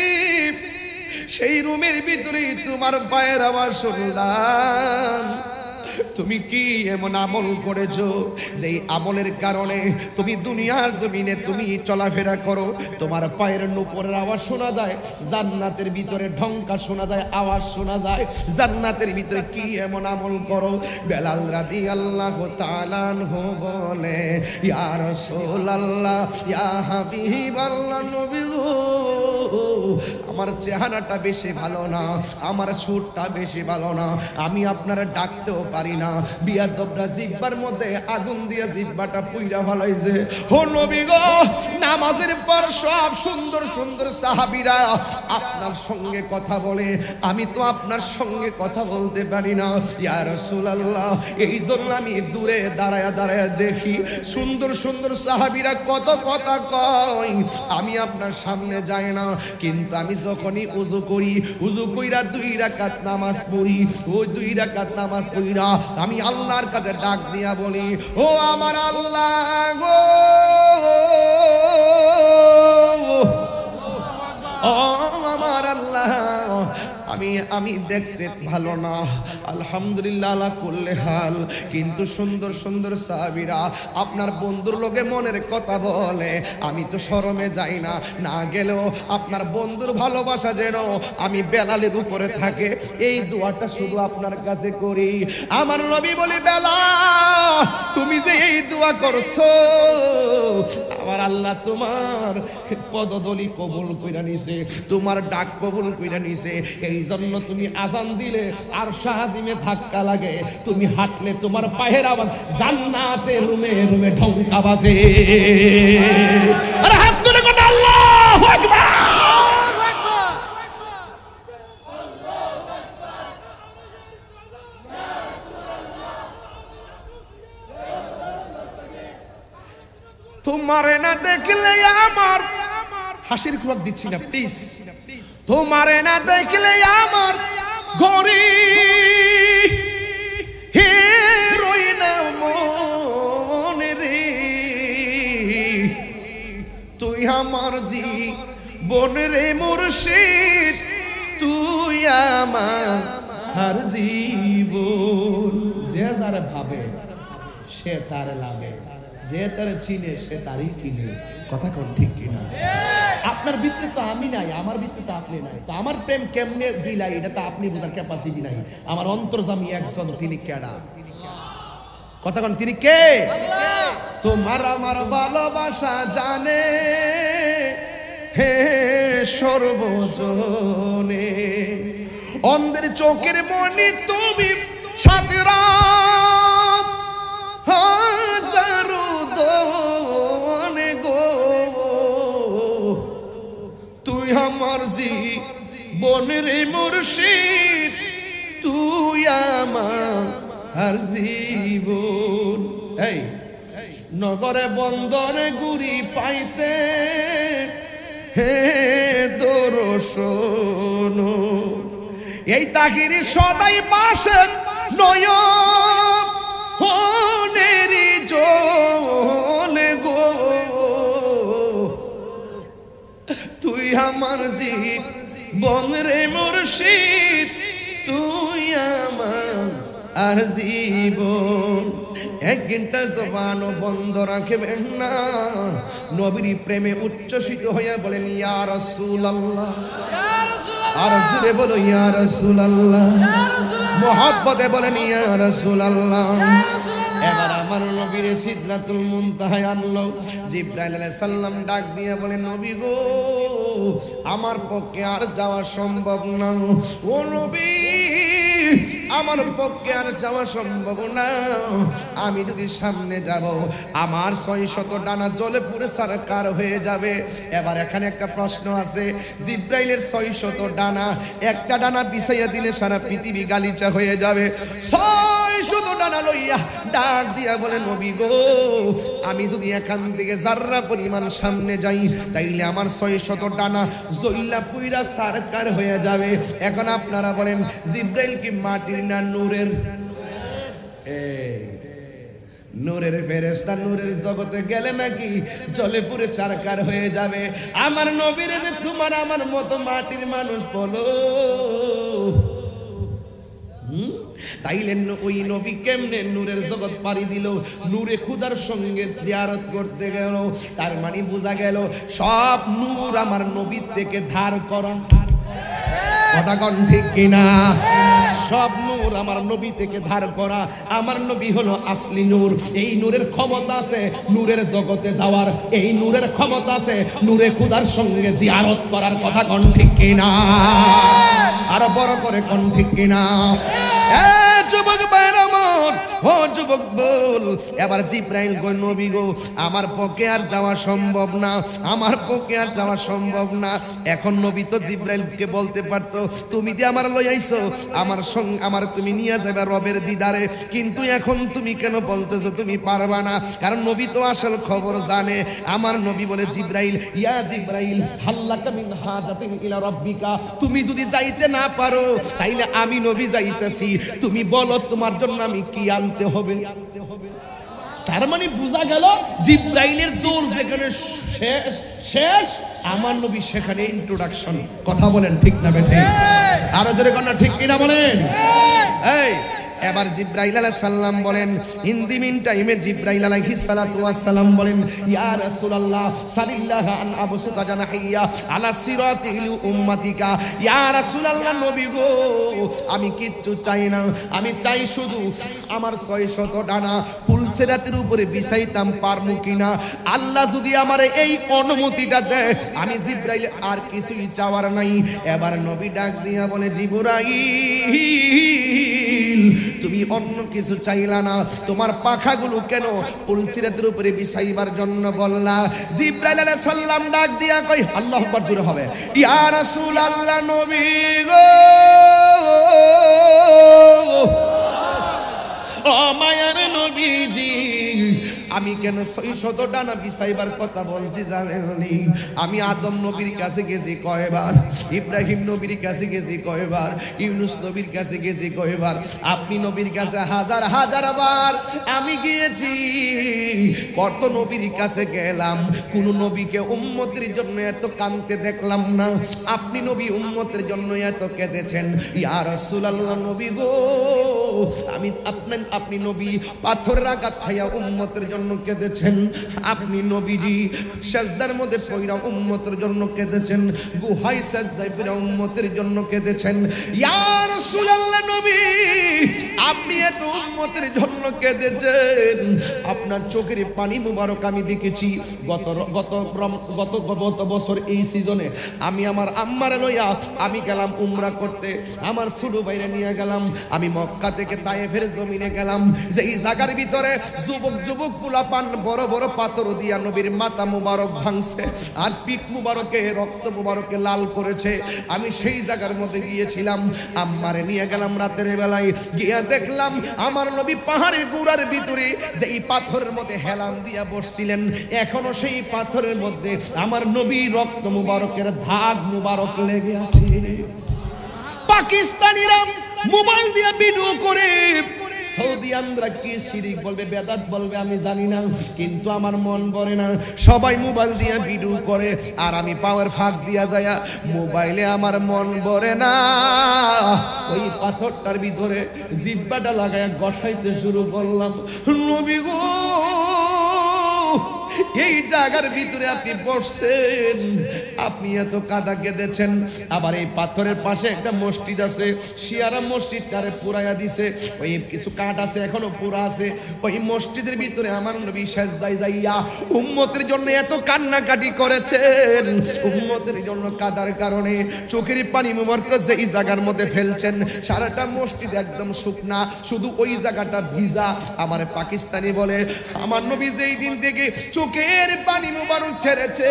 B: সেই রুমের ভিতরেই তোমার পায়ের আওয়াজ শুনলাম। তুমি কি এমন আমল করেছো যেই আমলের কারণে তুমি দুনিয়ার জমিনে তুমি চলাফেরা করো, তোমার পায়ের নুপুরের আওয়াজ শোনা যায়, জান্নাতের ভিতরে ঢংকা শোনা যায়, আওয়াজ শোনা যায়, জান্নাতের ভিতরে কি এমন আমল করো? বেলাল রাদিয়াল্লাহু তাআলা আনহু বলে, ইয়া রাসূলুল্লাহ ইয়া হাবিবাল্লাহ, নবী গো আমার চেহারাটা বেশি ভালো না, আমার সুরটা বেশি ভালো না, আমি আপনারা ডাকতেও পারি না, বিয়াদবরা জিহ্বার মধ্যে আগুন দিয়ে জিহ্বাটা পুইরা ফেলাইছে। ও নবী গো, নামাজের পর সব সুন্দর সুন্দর সাহাবীরা আপনার সঙ্গে কথা বলে, আমি তো আপনার সঙ্গে কথা বলতে পারি না ইয়া রাসূলুল্লাহ। এই জন্য আমি দূরে দাঁড়ায়া দাঁড়ায়া দেখি সুন্দর সুন্দর সাহাবীরা কত কথা কয়, আমি আপনার সামনে যাই না। কিন্তু আমি যখনই ওযু করি, ওযু কইরা 2 রাকাত নামাজ পড়ি, ওই 2 রাকাত নামাজ পড়া আমি আল্লাহর কাছে ডাক দিয়া বলি, ও আমার আল্লাহ গো, ও আমার আল্লাহ, আমি দেখতে ভালো না, আলহামদুলিল্লাহ আলা কুল্লি হাল, কিন্তু সুন্দর সুন্দর সাহাবীরা আপনার বন্ধুর লোকে মনের কথা বলে, আমি তো শরমে যাই না, না গেলেও আপনার বন্ধুর ভালোবাসা যেন আমি বেলালের উপরে থাকে, এই দোয়াটা শুধু আপনার কাছে করি। আমার নবী বলে, বেলাল তুমি যে এই দোয়া করছো, আমার আল্লাহ তোমার পদধূলি কবুল কইরা নিছে, তোমার ডাক কবুল কইরা নিছে। এই জন্য তুমি আজান দিলে আর শাহজিমে ধাক্কা লাগে, তুমি হাঁটলে তোমার পায়ের আওয়াজ জান্নাতে রুমে রুমে ঢংকা বাজে। আরে হাত তুলে কথা আল্লাহু আকবার। তোমারে না দেখলে আমার, হাসির খুরাক দিচ্ছি না প্লিজ, তোমারে না দেখলে আমার ঘরে হে রই না মনে রে, তুই আমার জীবন রে মুর্শিদ, তুই আমার জীবন। যে যার ভাবে সে তার লাভে, যে তার চিনে সে তারই কিনে। কথা কোন ঠিক কিনা? আপনার ভিতরে তো আমি নাই, আমার ভিতরে তো আপনি নাই, তো আমার প্রেম কেমনে বিলাই এটা তো আপনি বোঝার ক্যাপাসিটি নাই। আমার অন্তর্যামী একজন, তিনি কেডা? কথা কোন তিনি কে? তোমার আমার ভালোবাসা জানে হে সর্বজনে, অন্ধের চোখের মনি তুমি, সাথে রাম হাজারো দনে গো, তুই আমার জীবন রে মুর্শিদ, তুই আমার জীবন। এই নগরে বন্দরে গুরি পাইতে হে দর্শন,
A: এই তাহিরি সদাই পাশে নয়নেরি জলে গো তুই আমার জীবন রে মুর্শিদ তুই আমার আর জীবন এক ঘন্টা জবান বন্ধ রাখবেন না নবীর প্রেমে উচ্ছ্বসিত হয়ে বলেন ইয়া রাসূলুল্লাহ আর জোরে বলো ইয়া রাসূলুল্লাহ মুহাব্বতে বলেন ইয়া রাসূলুল্লাহ এবার আমার নবীর সিদরাতুল মুনতাহায় আনলো জিবরাইল আলাইহিস সালাম ডাক দিয়ে বলেন নবী গো আমার পক্ষে আর যাওয়া সম্ভব না ও নবী আমার পক্ষে আর যাওয়া সম্ভব না আমি যদি সামনে যাব আমার 600 ডানা জলে পুরে সারকার হয়ে যাবে এবার এখানে একটা প্রশ্ন আছে জিবরাইলের 600 ডানা একটা ডানা বিছাইয়া দিলে সারা পৃথিবী গালিচা হয়ে যাবে 600 ডানা লইয়া ডাক দিয়া বলে নবী গো আমি যদি এখান থেকে জাররা পরিমাণ সামনে যাই তাইলে আমার 600 ডানা জইলা পুইরা সারকার হয়ে যাবে এখন আপনারা বলেন জিবরাইল কি মাটির না নূরের নূরের ফেরেশতা নূরের জগতে গেলে নাকি জলে পুরে চারকার হয়ে যাবে আমার নবীরে যে তোমার আমার মতো মাটির মানুষ বলো তাইলে ওই নবী কেমনে নূরের জগৎ পাড়ি দিল নূরে খুদার সঙ্গে জিয়ারত করতে গেল তার মানে বোঝা গেল সব নূর আমার নবীর থেকে ধার করা কথা কোন ঠিক কিনা সব নূর আমার নবী থেকে ধার করা আমার নবী হলো আসলি নূর এই নূরের ক্ষমতা আছে নূরের জগতে যাওয়ার এই নূরের ক্ষমতা আছে নূরে খুদার সঙ্গে জিয়ারত করার কথা কোন ঠিক কিনা আরো বড় করে কোন ঠিক কিনা যুবক ভাইরা আমার ও যুবক বল এবার জিবরাইল কই নবী গো আমার পক্ষে আর যাওয়া সম্ভব না আমার পক্ষে আর যাওয়া সম্ভব না এখন নবী তো জিবরাইলকে বলতে পারতো তুমি যে আমার লই আইছো আমার সঙ্গে আমার তুমি নিয়ে যাবে রবের দিদারে কিন্তু এখন তুমি কেন বলতেছো তুমি পারবা না কারণ নবী তো আসল খবর জানে আমার নবী বলে জিবরাইল ইয়া জিবরাইল হাল্লাকা মিন হাজাতিন ইলা রাব্বিকা তুমি যদি যাইতে না পারো তাইলে আমি নবী যাইতেছি তুমি বলো তোমার জন্য আমি কি আনতে হবে তার মানে বোঝা গেল জিবরাইলের দৌড় যেখানে শেষ আমার নবী সেখানে ইন্ট্রোডাকশন কথা বলেন ঠিক না বেঠে আরো জোরে কোন ঠিক কিনা বলেন এই এবার জিবরাইল আলাইহিস সালাম বলেন হিন্দি মিন টাইমে জিবরাইল আলাইহিস সালাতু ওয়াস সালাম বলেন ইয়া রাসূলুল্লাহ সাল্লাল্লাহু আন আবসুতা জানাহিয়া আলা সিরাতিল উম্মাতিকা ইয়া রাসূলুল্লাহ নবী গো আমি কিচ্ছু চাই না আমি চাই শুধু আমার 600 ডানা পুলসেরাতের উপরে বিছাইতাম পারমু কিনা আল্লাহ যদি আমারে এই অনুমতিটা দেয় আমি জিবরাইল আর কিছুই চাওয়ার নাই এবার নবী ডাক দিয়া বলে জিবরাইল তুমি অন্য কিছু চাইলা না তোমার পাখাগুলো কেন পুলসিরাতের উপরে বিছাইবার জন্য বললা জিবরাইল আলাইহিস সালাম ডাক দিয়া কই আল্লাহু আকবার জোরে হবে ইয়া রাসূলুল্লাহ নবী গো ও মায়ার নবীজি আমি কেন 600 ডানা বিছাইবার কথা বলছি জানেননি আমি আদম নবীর কাছে গেছি কয়বার ইব্রাহিম নবীর কাছে গেছি কয়বার ইউনূস নবীর কাছে গেছি কয়বার আপনি নবীর কাছে হাজার হাজার বার আমি গিয়েছি কত নবীর কাছে গেলাম কোন নবীকে উম্মতের জন্য এত কাঁদতে দেখলাম না আপনি নবী উম্মতের জন্য এত কেঁদেছেন ইয়া রাসূলুল্লাহ নবী গো আমি আপনি নবী পাথরের আঘাত খাইয়া উম্মতের জন্য কেঁদেছেন আপনি নবীজি সিজদার মধ্যে পইরা উম্মতের জন্য কেঁদেছেন গুহায় সিজদায় পইরা উম্মতের জন্য কেঁদেছেন ইয়া রাসূলুল্লাহ নবী আপনি এত উম্মতের জন্য কেঁদেছেন আপনার চোখের পানি মুবারক আমি দেখেছি গত বছর এই সিজনে আমি আমার আম্মারে লইয়া আমি গেলাম উমরা করতে আমার ছোট ভাইরে নিয়ে গেলাম আমি মক্কা থেকে তায়েফের জমিনে গেলাম যে এই জায়গার ভিতরে যুবক ফুলাপান বড় বড় পাথর দিয়া নবীর মাথা মুবারক ভাঙছে আর পিঠ মুবারকে রক্ত মুবারকে লাল করেছে আমি সেই জায়গার মধ্যে গিয়েছিলাম আম্মারে নিয়ে গেলাম রাতের বেলায় গিয়ে দেখলাম আমার নবী পাহাড়ের গুড়ার ভিতরে যে এই পাথরের মধ্যে হেলান দিয়া বসছিলেন এখনো সেই পাথরের মধ্যে আমার নবী রক্ত মুবারকের দাগ মুবারক লেগে আছে
B: পাকিস্তানিরা মোবাইল দিয়ে ভিডিও করে সৌদি আন্দ্রা কি শিরিক বলবে বেদাত বলবে আমি জানি না, কিন্তু আমার মন ভরে না। সবাই মোবাইল দিয়ে ভিডিও করে আর আমি পাওয়ার ফাঁক দিয়া যায়া মোবাইলে আমার মন ভরে না। ওই পাথরটার ভিতরে জিব্বাটা লাগায়া গসাইতে শুরু করলাম। নবী গো, এই জায়গার ভিতরে আপনি বসছেন, আপনি এত কাদা কেঁদেছেন, আবার এই পাথরের পাশে একটা মসজিদ আছে, শিয়ারা মসজিদটারে পুরাইয়া দিছে, ওই কিছু কাঠ আছে এখনো পুরা আছে। ওই মসজিদের ভিতরে আমার নবী সেজদায় যাইয়া উম্মতের জন্য এত কান্নাকাটি করেছেন, উম্মতের জন্য কাদার কারণে চোখের পানি মুবারক যে এই জায়গার মধ্যে ফেলছেন, সারাটা মসজিদ একদম শুকনা, শুধু ওই জায়গাটা ভিজা। আমার পাকিস্তানি বলে আমার নবী যেই দিন থেকে চোখের পানি মুবারক ছেড়েছে,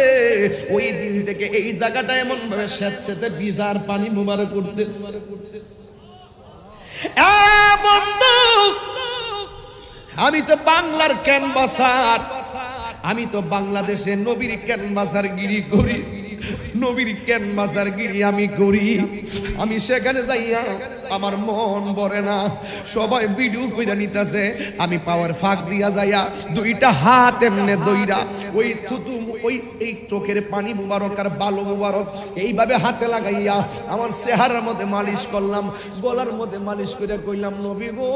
B: ওই দিন থেকে এই জায়গাটা এমন ভাবে স্যাঁতসেঁতে ভিজার পানি মুবারক উঠতেছে। আমি তো বাংলার ক্যানভাসার, আমি তো বাংলাদেশে নবীর ক্যানভাসার গিরি করি, নবীর ক্যানভাসার গিরি আমি করি। আমি সেখানে যাইয়া আমার মন ভরে না। সবাই ভিডিও কইরা নিতেছে, আমি পাওয়ার ফাঁক দিয়া যাইয়া দুইটা হাত এমনে দইরা ওই থুতু ওই এই চোখের পানি মুবারক আর বালু মুবারক এইভাবে হাতে লাগাইয়া আমার চেহারার মধ্যে মালিশ করলাম, গলার মধ্যে মালিশ করে কইলাম নবী গো,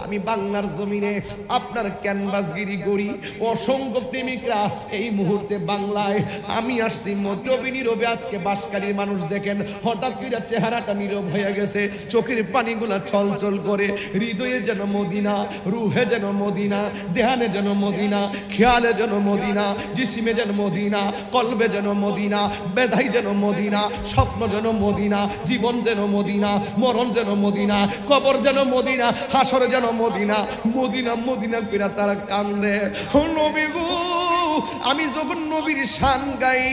B: আমি বাংলার জমিনে আপনার ক্যানভাসগিরি করি। অসংখ্য প্রেমিকরা এই মুহূর্তে বাংলায়, আমি আসছি মধ্যবি নীরবে। আজকে বাসকারীর মানুষ দেখেন হঠাৎ করে চেহারাটা নীরব হয়ে গেছে, চোখের পানিগুলা ছলছল করে, হৃদয়ে যেন মদিনা, রুহে যেন মদিনা, দেহানে যেন মদিনা, খেয়ালে যেন মদিনা, জিসিমে যেন মদিনা, কলবে যেন মদিনা, বেধাই যেন মদিনা, স্বপ্ন যেন মদিনা, জীবন যেন মদিনা, মরণ যেন মদিনা, কবর যেন মদিনা, হাসর যেন মদিনা। মদিনা মদিনা কইরা তারা কান্দে। ও নবী গো, আমি যখন নবীর শান গাই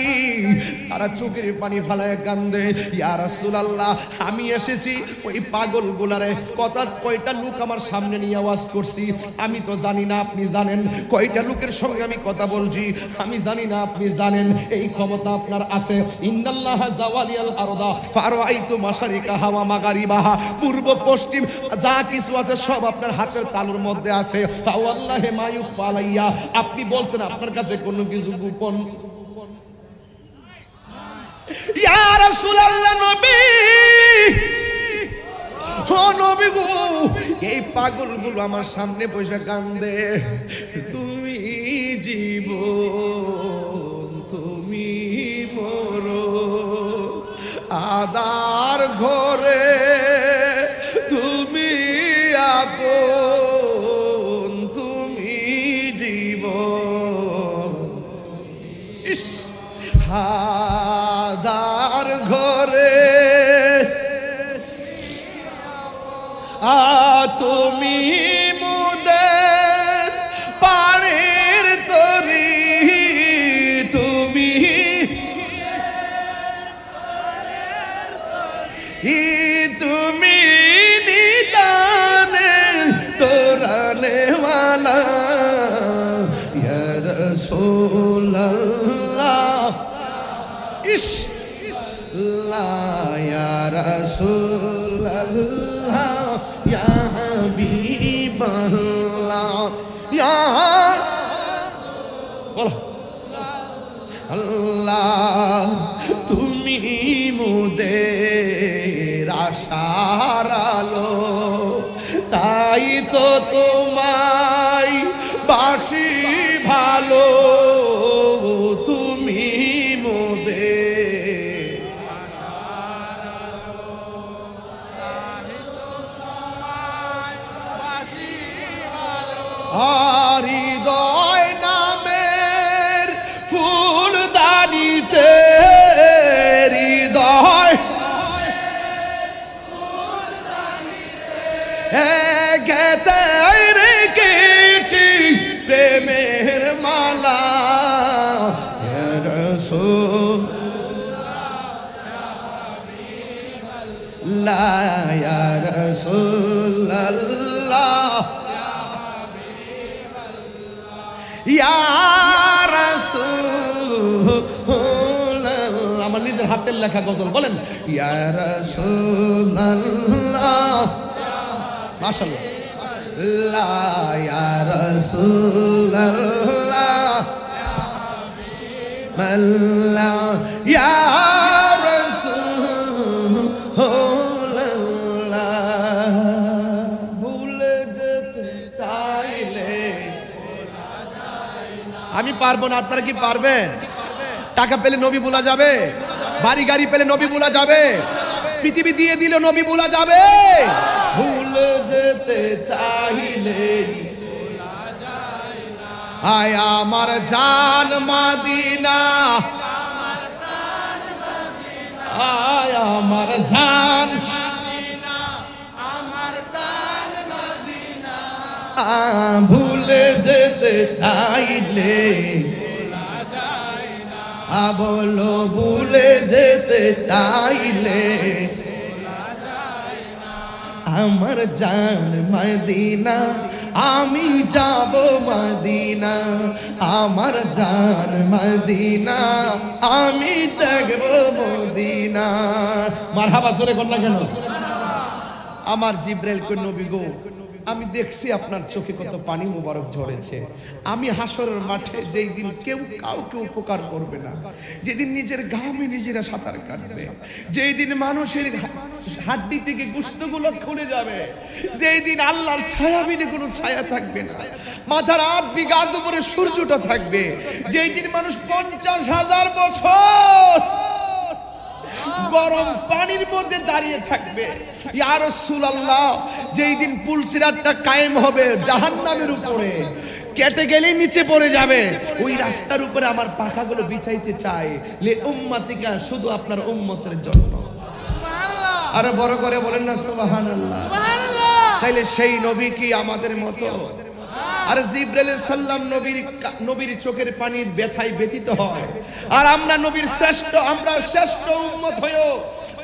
B: তারা চোখের পানি ফালায় কান্দে। ইয়া রাসূলুল্লাহ, আমি এসেছি ওই পাগল গুলারে কথা কয়টা লোক আমার সামনে নিয়ে আওয়াজ করছি, আমি তো জানি না আপনি জানেন। কয়টা লোকের সঙ্গে আমি কথা বলছি আমি জানি না আপনি জানেন। এই ক্ষমতা আপনার আছে। ইন্নাল্লাহ জাওয়ালিয়াল আরদা ফারাআইতু মাশারিকাহা ওয়া মাগারিবাহা, পূর্ব পশ্চিম যা কিছু আছে সব আপনার হাতের তালুর মধ্যে আছে। ফাওয়াল্লাহি মা ইউখফা আলাইয়া, আপনি বলছেন আপনার কাছে কোনো কিছু গোপন। ইয়া রাসূলুল্লাহ, নবী ও নবী গো, এই পাগলগুলো আমার সামনে বসে কান্দে। তুমি জীবন, তুমি মরণ, আদার ঘরে তুমি আপন, তুমি জীবন। ইস, আদার ঘরে তুমি মুদের পানির তরি, তুমি তুমি নিদানে তোরানে ওয়ালা। ইয়া রাসূলুল্লাহ, ইস লা ইয়া রাসূলুল্লাহ, ইয়া হাবিবাল্লাহ, ইয়া আল্লাহ, তুমি মোদের আশার আলো, তাই তো তোমায় বাসি ভালো, তুমি মোদের হৃদয় নামের ফুলদানিতে, হৃদয় গেতে রেখেছি প্রেমের মালা। ইয়া রাসূলুল্লাহ, ইয়া রাসূলুল্লাহ, ইয়া রাসূলুল্লাহ। আমার নিজের হাত হাতের লেখা গজল বলেন ইয়া রাসূলুল্লাহ মাশাআল্লাহ লা ইয়া রাসূলুল্লাহ মাল্লা ইয়া রাসূলুল্লাহ ভুলে যেতে চাইলে আমি পারবো না আপনারা কি পারবেন টাকা পেলে নবী ভোলা যাবে বাড়ি গাড়ি পেলে নবী ভোলা যাবে পৃথিবী দিয়ে দিলে নবী ভোলা যাবে ভুলে যেতে চাইলে ভোলা যায় না আয় আমার জান মদিনা আয় আমার জান মদিনা আমার প্রাণ মদিনা ভুলে যেতে চাইলে বলো ভুলে যেতে চাইলে আমার জান মদিনা আমি যাব মদিনা আমার জান মদিনা আমি দেখব মদিনা মারহাবা জোরে কর না কেন আমার জিব্রাইল কই নবী গো আমি দেখছি আপনার চোখে কত পানি মোবারক ঝরেছে আমি হাসরের মাঠে যেই দিন কেউ কাউকে উপকার করবে না যেদিন নিজের ঘামে নিজেরা সাঁতার কাটবে যেই দিন মানুষের হাড্ডি থেকে গোশতগুলো খুলে যাবে যেই দিন আল্লাহর ছায়া বিনে কোনো ছায়া থাকবে না মাথার 8 বিঘা উপরে সূর্যটা থাকবে যেই দিন মানুষ 50,000 বছর গরম পানির মধ্যে দাঁড়িয়ে থাকবে ইয়া রাসূলুল্লাহ যেই দিন পুলসিরাতটা কায়েম হবে জাহান্নামের উপরে কেটে গেলেই নিচে পড়ে যাবে ওই রাস্তার উপরে আমার পাখাগুলো বিছাইতে চাই লে উম্মতিকা শুধু আপনার উম্মতের জন্য সুবহানাল্লাহ আরে বড় করে বলেন না সুবহানাল্লাহ সুবহানাল্লাহ তাইলে সেই নবী কি আমাদের মতো আর জিবরাইল সাল্লাম নবীর চোখের পানির ব্যথায় ব্যথিত হয় আর আমরা নবীর শ্রেষ্ঠ উম্মত হয়েও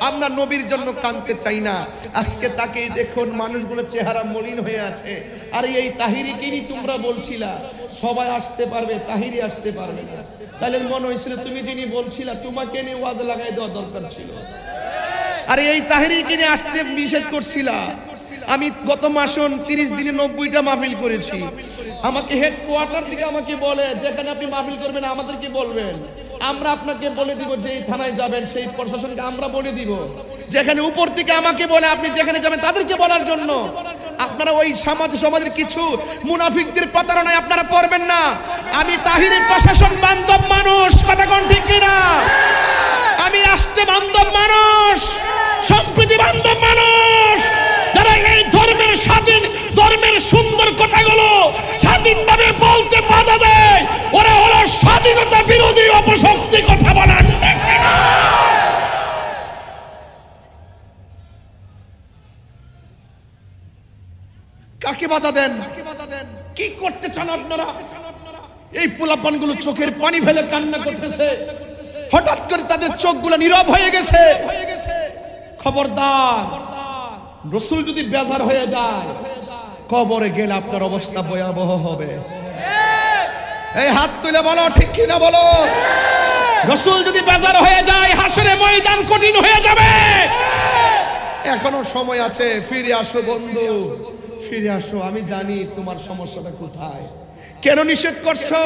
B: আমরা নবীর জন্য কাঁদতে চাই না আজকে তাকেই দেখুন মানুষগুলো চেহারা মলিন হয়ে আছে আর এই তাহিরিকে নিয়ে তোমরা বলছিলা সবাই আসতে পারবে তাহিরি আসতে পারবে না তাহলে মনে হয়েছিল তুমি যিনি বলছিলা তোমাকে নিয়ে ওয়াজ লাগাই দেওয়া দরকার ছিল আর এই তাহিরিকে নিয়ে আসতে নিষেধ করছিলা আমি গত মাসে 30 দিনে 90টা মাহফিল করেছি আমাকে হেডকোয়ার্টার থেকে আমাকে বলে যেখানে আপনি মাহফিল করবেন আমাদেরকে বলবেন আমরা আপনাকে বলে দিব যে এই থানায় যাবেন সেই প্রশাসনকে আমরা বলে দিব যেখানে উপর থেকে আমাকে বলে আপনি যেখানে যাবেন তাদেরকে বলার জন্য আপনারা ওই সমাজের কিছু মুনাফিকদের প্রতারণায় আপনারা পড়বেন না আমি তাহিরি প্রশাসন বান্ধব মানুষ কথা কোন ঠিক কিনা আমি রাষ্ট্র বান্ধব মানুষ সম্প্রীতি বান্ধব মানুষ যারা এই ধর্মের স্বাধীন ধর্মের সুন্দর কথাগুলো স্বাধীনভাবে বলতে বাধা দেয় ওরা হলো স্বাধীনতা বিরোধী অপশক্তি কথা বলেন ঠিক কিনা কাকে বাধা দেন কি করতে চান আপনারা এই পোলাপানগুলো চোখের পানি ফেলে কান্না করতেছে হঠাৎ করে তাদের চোখগুলো নীরব হয়ে গেছে খবরদার রাসূল যদি বেজার হয়ে যায় কবরে গেলে আপনার অবস্থা ভয়াবহ হবে এই হাত তুলে বলো ঠিক কি না বলো রাসূল যদি বেজার হয়ে যায় হাসরে ময়দান কঠিন হয়ে যাবে এখনো সময় আছে ফিরে আসো বন্ধু ফিরে আসো আমি জানি তোমার সমস্যাটা কোথায় কেন নিষেধ করছো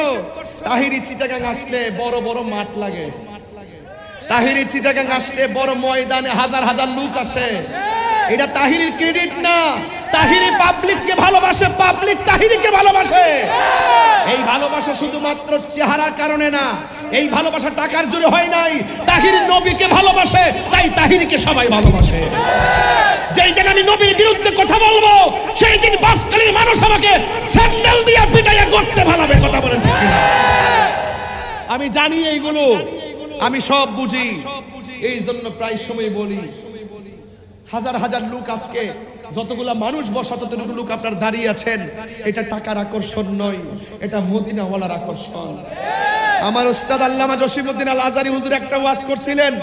B: তাহিরি চিটাগাং আসলে বড় বড় মাঠ লাগে তাহিরি চিটাগাং আসলে বড় ময়দানে হাজার হাজার লোক আসে এটা তাহিরির ক্রেডিট না তাহিরি পাবলিককে ভালোবাসে পাবলিক তাহিরিকে ভালোবাসে এই ভালোবাসা শুধুমাত্র চেহারার কারণে না এই ভালোবাসা টাকার জোরে হয় নাই তাহিরি নবীকে ভালোবাসে তাই তাহিরিকে সবাই ভালোবাসে যেই দিন আমি নবীর বিরুদ্ধে কথা বলবো সেই দিন বাসকালীর মানুষ আমাকে স্যান্ডেল দিয়ে পিটাইয়া করতে ভালোবে কথা বলেন ঠিক কিনা আমি জানি এইগুলো আমি সব বুঝি এই জন্য প্রায় সময় বলি হাজার হাজার লোক আজকে যতগুলা মানুষ বসা ততটুকু লোক আপনার দাঁড়িয়ে আছেন এটা টাকার আকর্ষণ নয় এটা মদিনাওয়ালার আকর্ষণ আমার উস্তাদ আল্লামা জসিমউদ্দিন আল আজহারী হুজুর একটা ওয়াজ করছিলেন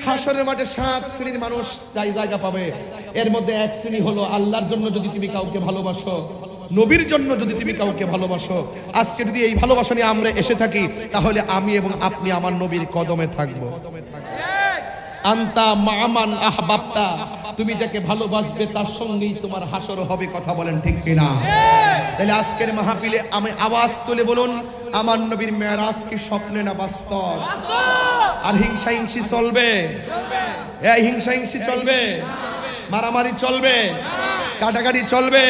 B: হাসরের মাঠে 7 শ্রেণীর মানুষ জায়গা পাবে এর মধ্যে এক শ্রেণী হলো আল্লাহর জন্য যদি তুমি কাউকে ভালোবাসো নবীর জন্য যদি তুমি কাউকে ভালোবাসো আজকে যদি এই ভালোবাসা নিয়ে আমরা এসে থাকি তাহলে আমি এবং আপনি আমার নবীর কদমে থাকবো আনতা মামান আহবাবতা, তুমি যাকে ভালোবাসবে তার সঙ্গেই তোমার হাসর হবে। কথা বলেন ঠিক কিনা? তাহলে আজকের মাহফিলে আমি আওয়াজ তুলে বলুন, আমার নবীর মেরাজ কি স্বপ্নে না বাস্তব? আর হিংসা হিংসি চলবে? হিংসা হিংসি চলবে? মারামারি চলবে? কাটাকাটি চলবে?